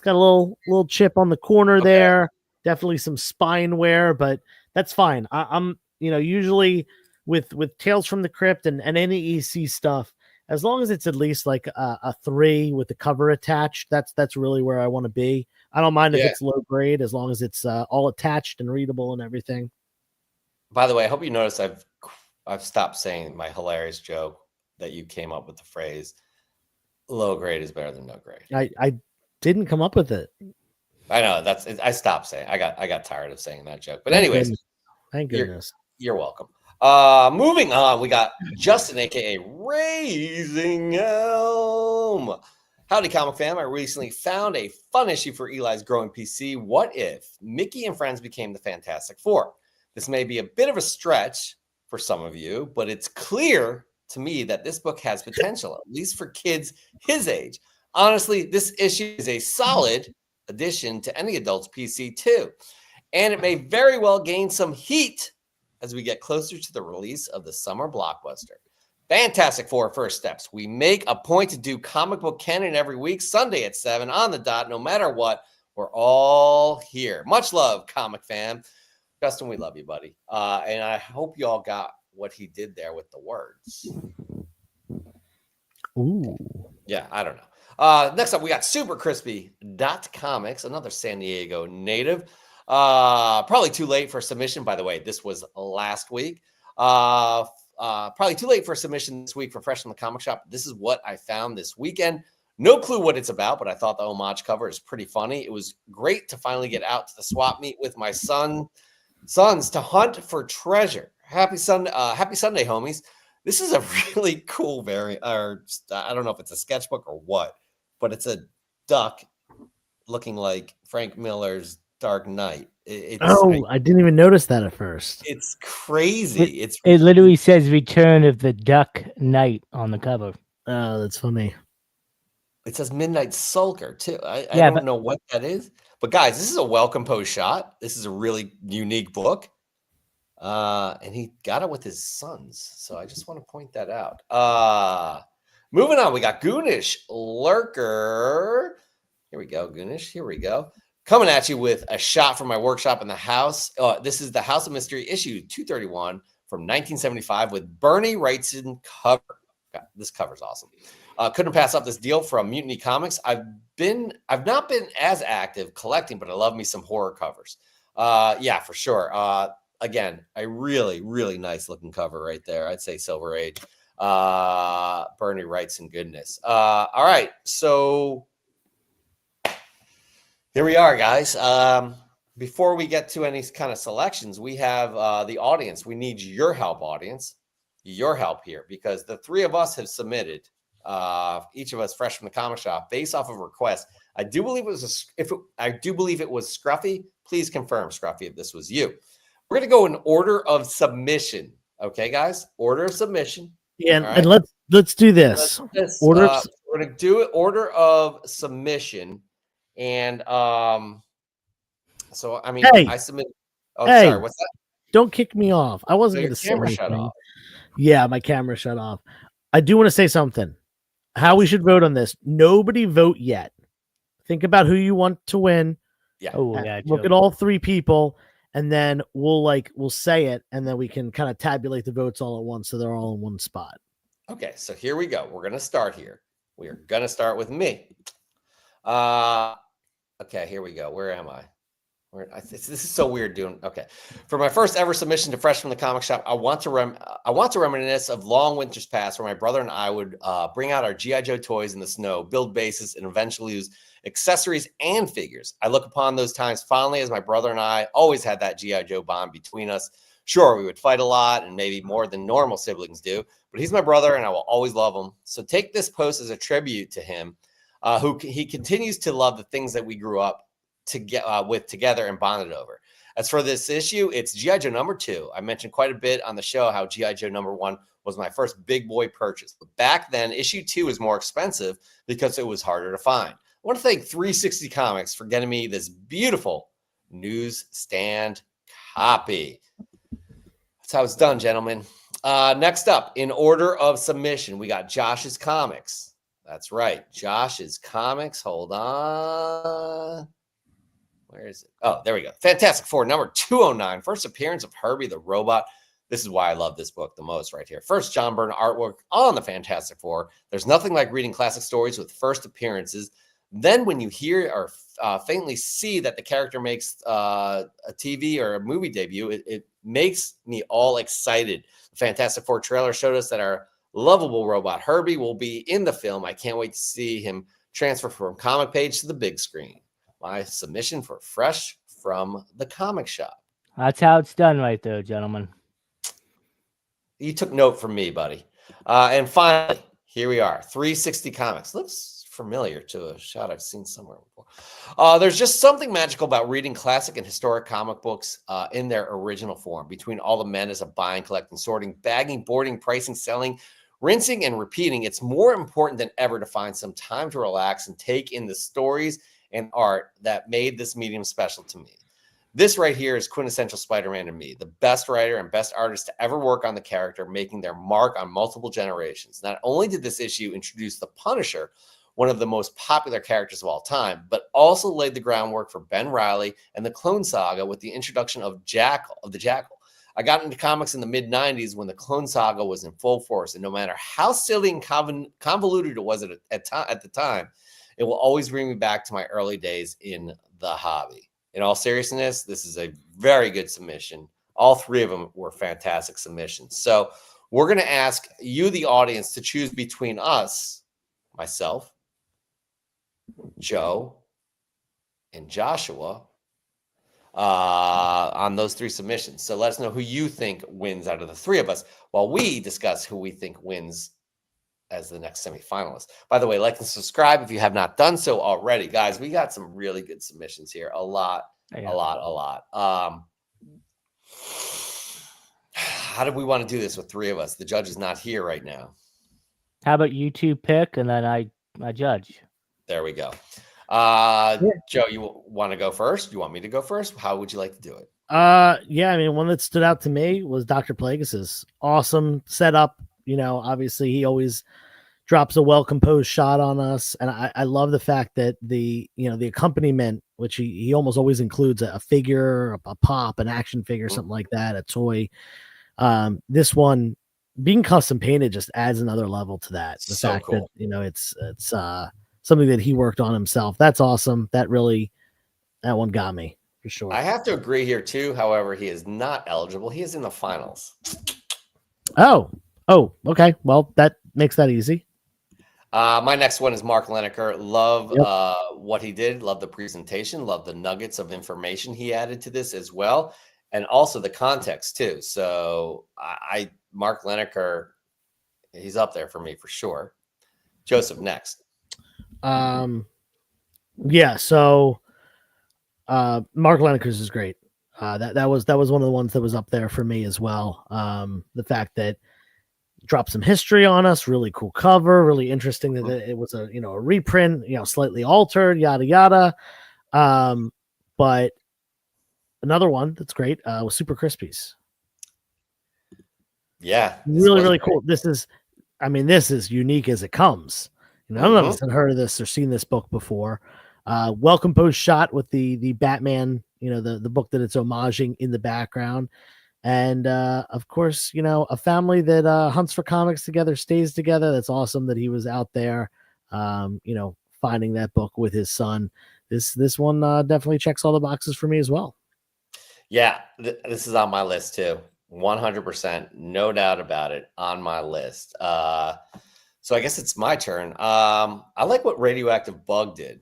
little chip on the corner there. Definitely some spine wear, but that's fine. I'm usually with Tales from the Crypt and any EC stuff, as long as it's at least like a 3 with the cover attached, that's really where I want to be. I don't mind if it's low grade, as long as it's all attached and readable and everything. By the way, I hope you notice I've stopped saying my hilarious joke that you came up with the phrase low grade is better than no grade. I didn't come up with it. I know I stopped saying. I got tired of saying that joke. But anyways, thank goodness. You're welcome. Moving on, we got Justin, aka Raising Elm. Howdy, comic fam. I recently found a fun issue for Eli's growing PC. What if Mickey and friends became the Fantastic Four? This may be a bit of a stretch for some of you, but it's clear to me that this book has potential, at least for kids his age. Honestly, this issue is a solid addition to any adult's PC too. And it may very well gain some heat as we get closer to the release of the summer blockbuster. Fantastic Four First Steps. We make a point to do comic book canon every week, Sunday at 7 on the dot, no matter what. We're all here. Much love, comic fam. Justin, we love you, buddy. And I hope you all got what he did there with the words. Ooh. Yeah, I don't know. Next up, we got Super Crispy Comics, another San Diego native. Probably too late for submission. By the way, this was last week. Probably too late for submission this week for Fresh from the Comic Shop. This is what I found this weekend. No clue what it's about, but I thought the homage cover is pretty funny. It was great to finally get out to the swap meet with my sons to hunt for treasure. Happy Sunday, homies. This is a really cool variant, or I don't know if it's a sketchbook or what, but it's a duck looking like Frank Miller's Dark Knight. I didn't even notice that at first. It's crazy. It literally says Return of the Duck Knight on the cover. Oh, that's funny. It says Midnight Sulker too. I don't know what that is. But guys, this is a well-composed shot. This is a really unique book. And he got it with his sons. So I just want to point that out. Moving on, we got Goonish Lurker. Here we go, Goonish. Here we go. Coming at you with a shot from my workshop in the house. This is the House of Mystery issue 231 from 1975 with Bernie Wrightson cover. God, this cover's awesome. Couldn't pass up this deal from Mutiny Comics. I've not been as active collecting, but I love me some horror covers. Yeah, for sure. again, a really, really nice looking cover right there. I'd say Silver Age. Bernie Wrights and goodness. All right, so here we are, guys. Before we get to any kind of selections, we have the audience. We need your help, audience. Your help here, because the three of us have submitted, each of us fresh from the comic shop, based off of request. I do believe it was I do believe it was Scruffy. Please confirm, Scruffy, if this was you. We're gonna go in order of submission. Okay, guys, order of submission. Yeah, right? and let's do this. We're gonna do it order of submission, and so I mean, Hey. I submit. Oh, Hey. sorry, what's that? Don't kick me off. I wasn't Your going to say camera shut anything. off. Yeah, my camera shut off. I do want to say something. How we should vote on this. Nobody vote yet. Think about who you want to win. Yeah. Oh, yeah. Look at all three people, and then we'll say it, and then we can kind of tabulate the votes all at once, so they're all in one spot. Okay, so here we go. We're gonna start here. We are gonna start with me. Okay, here we go. Where am I? This is so weird doing. Okay, for my first ever submission to Fresh from the Comic Shop, I want to reminisce of long winters past, where my brother and I would bring out our GI Joe toys in the snow, build bases, and eventually use accessories and figures. I look upon those times fondly, as my brother and I always had that GI Joe bond between us. Sure, we would fight a lot, and maybe more than normal siblings do, but he's my brother, and I will always love him. So take this post as a tribute to him, he continues to love the things that we grew up with together and bonded over. As for this issue, it's G.I. Joe #2. I mentioned quite a bit on the show how G.I. Joe #1 was my first big boy purchase. But back then, issue 2 was more expensive because it was harder to find. I want to thank 360 Comics for getting me this beautiful newsstand copy. That's how it's done, gentlemen. Next up, in order of submission, we got Josh's Comics. That's right, Josh's Comics. Hold on. Where is it? Oh, there we go. Fantastic Four, #209. First appearance of Herbie the Robot. This is why I love this book the most right here. First John Byrne artwork on the Fantastic Four. There's nothing like reading classic stories with first appearances. Then when you hear or faintly see that the character makes a TV or a movie debut, it makes me all excited. The Fantastic Four trailer showed us that our lovable robot Herbie will be in the film. I can't wait to see him transfer from comic page to the big screen. My submission for Fresh from the Comic Shop. That's how it's done right there, gentlemen. You took note from me, buddy. And finally, here we are. 360 Comics. Looks familiar to a shot I've seen somewhere before. There's just something magical about reading classic and historic comic books in their original form. Between all the menace of buying, collecting, sorting, bagging, boarding, pricing, selling, rinsing, and repeating, it's more important than ever to find some time to relax and take in the stories and art that made this medium special to me. This right here is quintessential Spider-Man to me, the best writer and best artist to ever work on the character, making their mark on multiple generations. Not only did this issue introduce the Punisher, one of the most popular characters of all time, but also laid the groundwork for Ben Reilly and the Clone Saga with the introduction of the Jackal. I got into comics in the mid-90s when the Clone Saga was in full force, and no matter how silly and convoluted it was at the time, it will always bring me back to my early days in the hobby. In all seriousness, this is a very good submission. All three of them were fantastic submissions. So we're going to ask you, the audience, to choose between us, myself, Joe, and Joshua on those three submissions. So let us know who you think wins out of the three of us while we discuss who we think wins as the next semifinalist. By the way, like and subscribe if you have not done so already. Guys, we got some really good submissions here. A lot. How do we want to do this with three of us? The judge is not here right now. How about you two pick and then I judge? There we go. Joe, you want to go first? You want me to go first? How would you like to do it? Yeah, I mean, one that stood out to me was Dr. Plagueis's awesome setup. You know, obviously he always drops a well-composed shot on us. And I love the fact that the accompaniment, which he almost always includes a figure, a pop, an action figure, something like that, a toy. This one being custom painted just adds another level to that. The So fact cool. that, it's something that he worked on himself. That's awesome. That one got me. for sure. I have to agree here too. However, he is not eligible. He is in the finals. Oh, okay. Well, that makes that easy. My next one is Mark Lineker. Love Yep. what he did. Love the presentation. Love the nuggets of information he added to this as well, and also the context too. So I Mark Lineker, he's up there for me for sure. Joseph, next. Yeah. So, Mark Lineker's is great. That was one of the ones that was up there for me as well. The fact that dropped some history on us, really cool cover, really interesting that it was a reprint, slightly altered, yada yada. But another one that's great was Super Crispies. Yeah, Really cool. This is unique as it comes. None of us had heard of this or seen this book before. Well composed shot with the Batman, the book that it's homaging in the background. And of course, a family that hunts for comics together, stays together. That's awesome that he was out there, finding that book with his son. This one definitely checks all the boxes for me as well. Yeah, this is on my list too. 100%, no doubt about it, on my list. So I guess it's my turn. I like what Radioactive Bug did.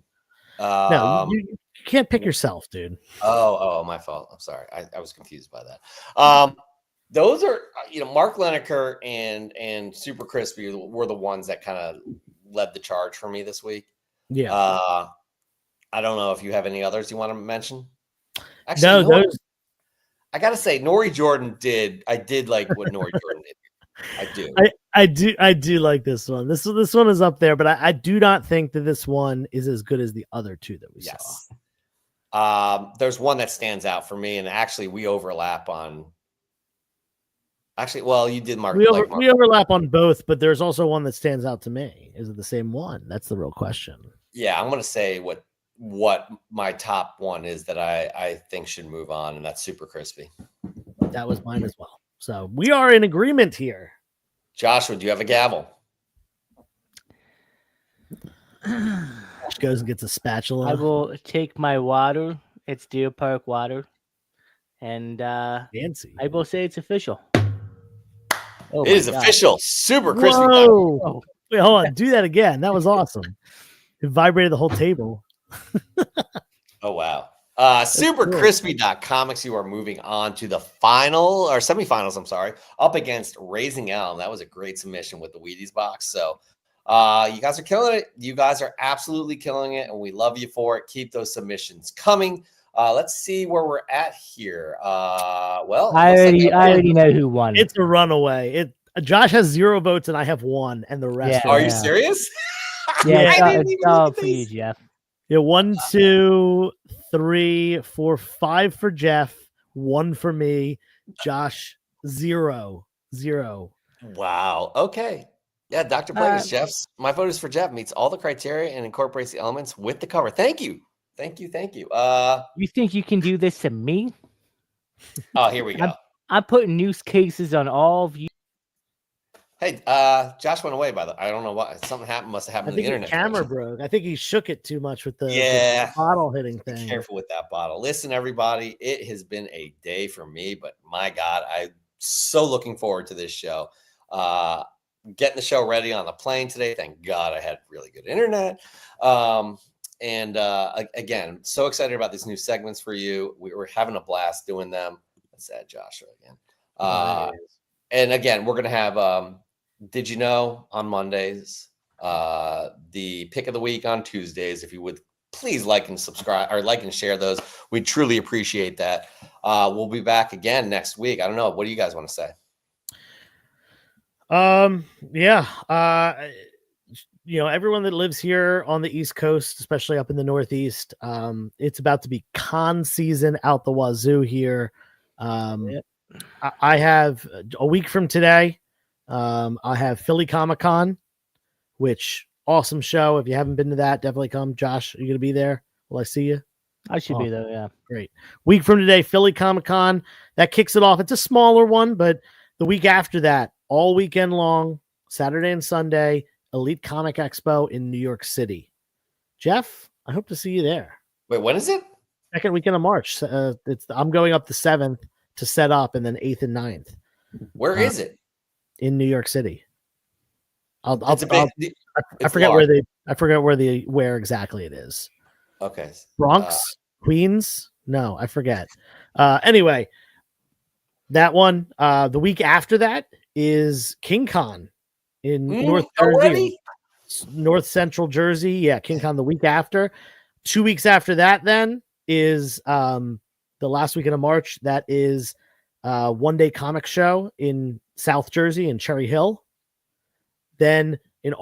No, you can't pick yourself, dude. Oh, my fault. I'm sorry. I was confused by that. Those are, Mark Lineker and Super Crispy were the ones that kind of led the charge for me this week. Yeah. I don't know if you have any others you want to mention. Actually, no, those. I gotta say, Nori Jordan did. I did like what Nori Jordan did. I do. I do like this one. This one is up there, but I do not think that this one is as good as the other two that we saw. There's one that stands out for me, and actually we overlap on. Actually, well, you did Mark. We overlap on both, but there's also one that stands out to me. Is it the same one? That's the real question. Yeah, I'm gonna say what my top one is that I think should move on, and that's Super Crispy. That was mine as well. So we are in agreement here. Joshua, do you have a gavel? Josh goes and gets a spatula. I will take my water. It's Deer Park water. And fancy. I will say it's official. It is official. Super Crispy. Whoa. Wait, hold on. Do that again. That was awesome. It vibrated the whole table. Oh, wow. Supercrispy.comics. You are moving on to the final or semifinals. I'm sorry, up against Raising Elm. That was a great submission with the Wheaties box. So you guys are killing it. You guys are absolutely killing it, and we love you for it. Keep those submissions coming. Let's see where we're at here. Well, I already know who won. It's a runaway. Josh has 0 votes, and I have 1, and the rest. Are you serious? Yeah, it's all for you, Jeff. Yeah, 1, 2, 3, 4, 5 for Jeff, 1 for me. Josh, 0. Wow. Okay. Yeah, Dr. Plagueis, Jeff's. My vote is for Jeff. Meets all the criteria and incorporates the elements with the cover. Thank you. You think you can do this to me? Oh, here we go. I'm putting news cases on all of you. Hey, Josh went away by the. I don't know what. Something happened. Must have happened to the internet. The camera broke. I think he shook it too much with the bottle hitting thing. Be careful with that bottle. Listen, everybody, it has been a day for me, but my God, I'm so looking forward to this show. Getting the show ready on the plane today. Thank God I had really good internet. And again, so excited about these new segments for you. We were having a blast doing them. Let's add Joshua again. And again, we're going to have Did You Know on Mondays, the pick of the week on Tuesdays. If you would please like and subscribe or like and share those. We'd truly appreciate that. We'll be back again next week. I don't know. What do you guys want to say? Everyone that lives here on the East Coast, especially up in the Northeast, it's about to be con season out the wazoo here. I have a week from today. I have Philly Comic-Con, which awesome show. If you haven't been to that, definitely come. Josh, are you going to be there? Will I see you? I should be there. Yeah. Great. Week from today, Philly Comic-Con. That kicks it off. It's a smaller one, but the week after that, all weekend long, Saturday and Sunday, Elite Comic Expo in New York City. Jeff, I hope to see you there. Wait, when is it? second weekend of March. I'm going up the 7th to set up, and then 8th and 9th. Where is it? In New York City. I forget large. where exactly it is. Okay. Bronx, Queens. No, I forget. Anyway, that one. The week after that is King Con in North Jersey, North Central Jersey. Yeah, King Con the week after. 2 weeks after that, then is the last weekend of March. That is One Day Comic Show in South Jersey in Cherry Hill. Then in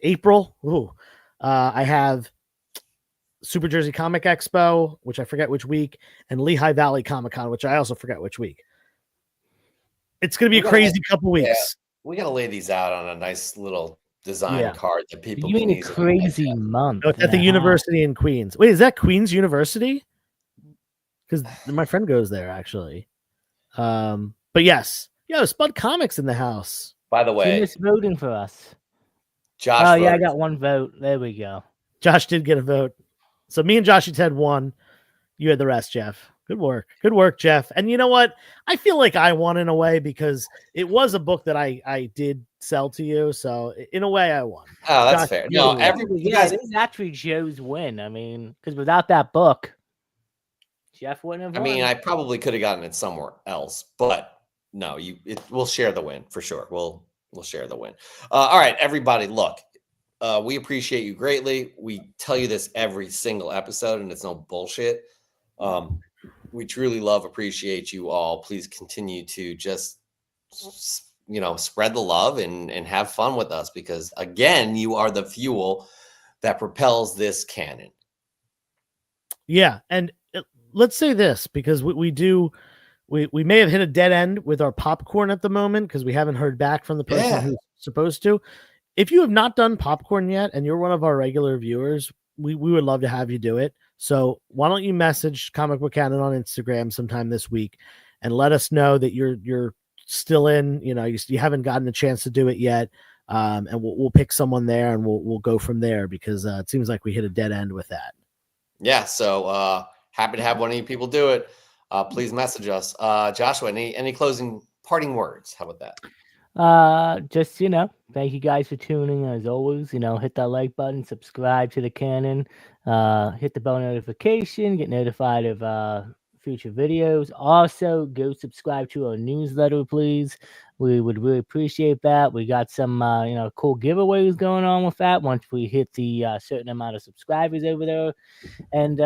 April. I have Super Jersey Comic Expo, which I forget which week, and Lehigh Valley Comic Con, which I also forget which week. It's going to be a crazy couple weeks. Yeah, we got to lay these out on a nice little design card that people you can mean a easily crazy month. No, it's at the university in Queens. Wait, is that Queens University? Because my friend goes there, actually. But yes. Yo, Spud Comics in the house. By the way, Who's voting for us? Josh. Oh, yeah, I got one vote. There we go. Josh did get a vote. So me and Josh each had one. You had the rest, Jeff. Good work. Good work, Jeff. And you know what? I feel like I won in a way because it was a book that I did sell to you. So in a way, I won. Oh, that's Josh, fair. No, it is actually Joe's win. I mean, because without that book, Jeff wouldn't have won. I mean, I probably could have gotten it somewhere else, but no, we'll share the win for sure. We'll share the win. All right, everybody, look. We appreciate you greatly. We tell you this every single episode, and it's no bullshit. We truly appreciate you all. Please continue to just, spread the love and have fun with us because, again, you are the fuel that propels this canon. Yeah, and let's say this because we may have hit a dead end with our popcorn at the moment because we haven't heard back from the person who's supposed to. If you have not done popcorn yet and you're one of our regular viewers, we would love to have you do it. So why don't you message Comic Book Canon on Instagram sometime this week and let us know that you're still in, you haven't gotten a chance to do it yet. And we'll pick someone there and we'll go from there because it seems like we hit a dead end with that. Yeah. So happy to have one of you people do it. Please message us. Joshua, any closing parting words? How about that? Just thank you guys for tuning as always. Hit that like button, subscribe to the canon, hit the bell notification, get notified of future videos. Also go subscribe to our newsletter, please. We would really appreciate that. We got some cool giveaways going on with that once we hit the certain amount of subscribers over there. And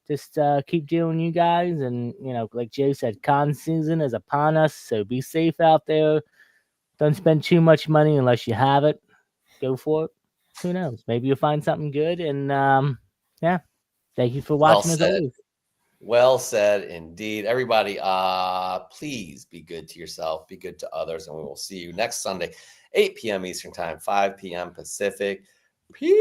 just keep doing you guys, and like Joe said, con season is upon us, so be safe out there. Don't spend too much money unless you have it. Go for it. Who knows? Maybe you'll find something good. And thank you for watching as always. Well said, indeed. Everybody, please be good to yourself, be good to others, and we will see you next Sunday, 8 p.m. Eastern Time, 5 p.m. Pacific. Peace.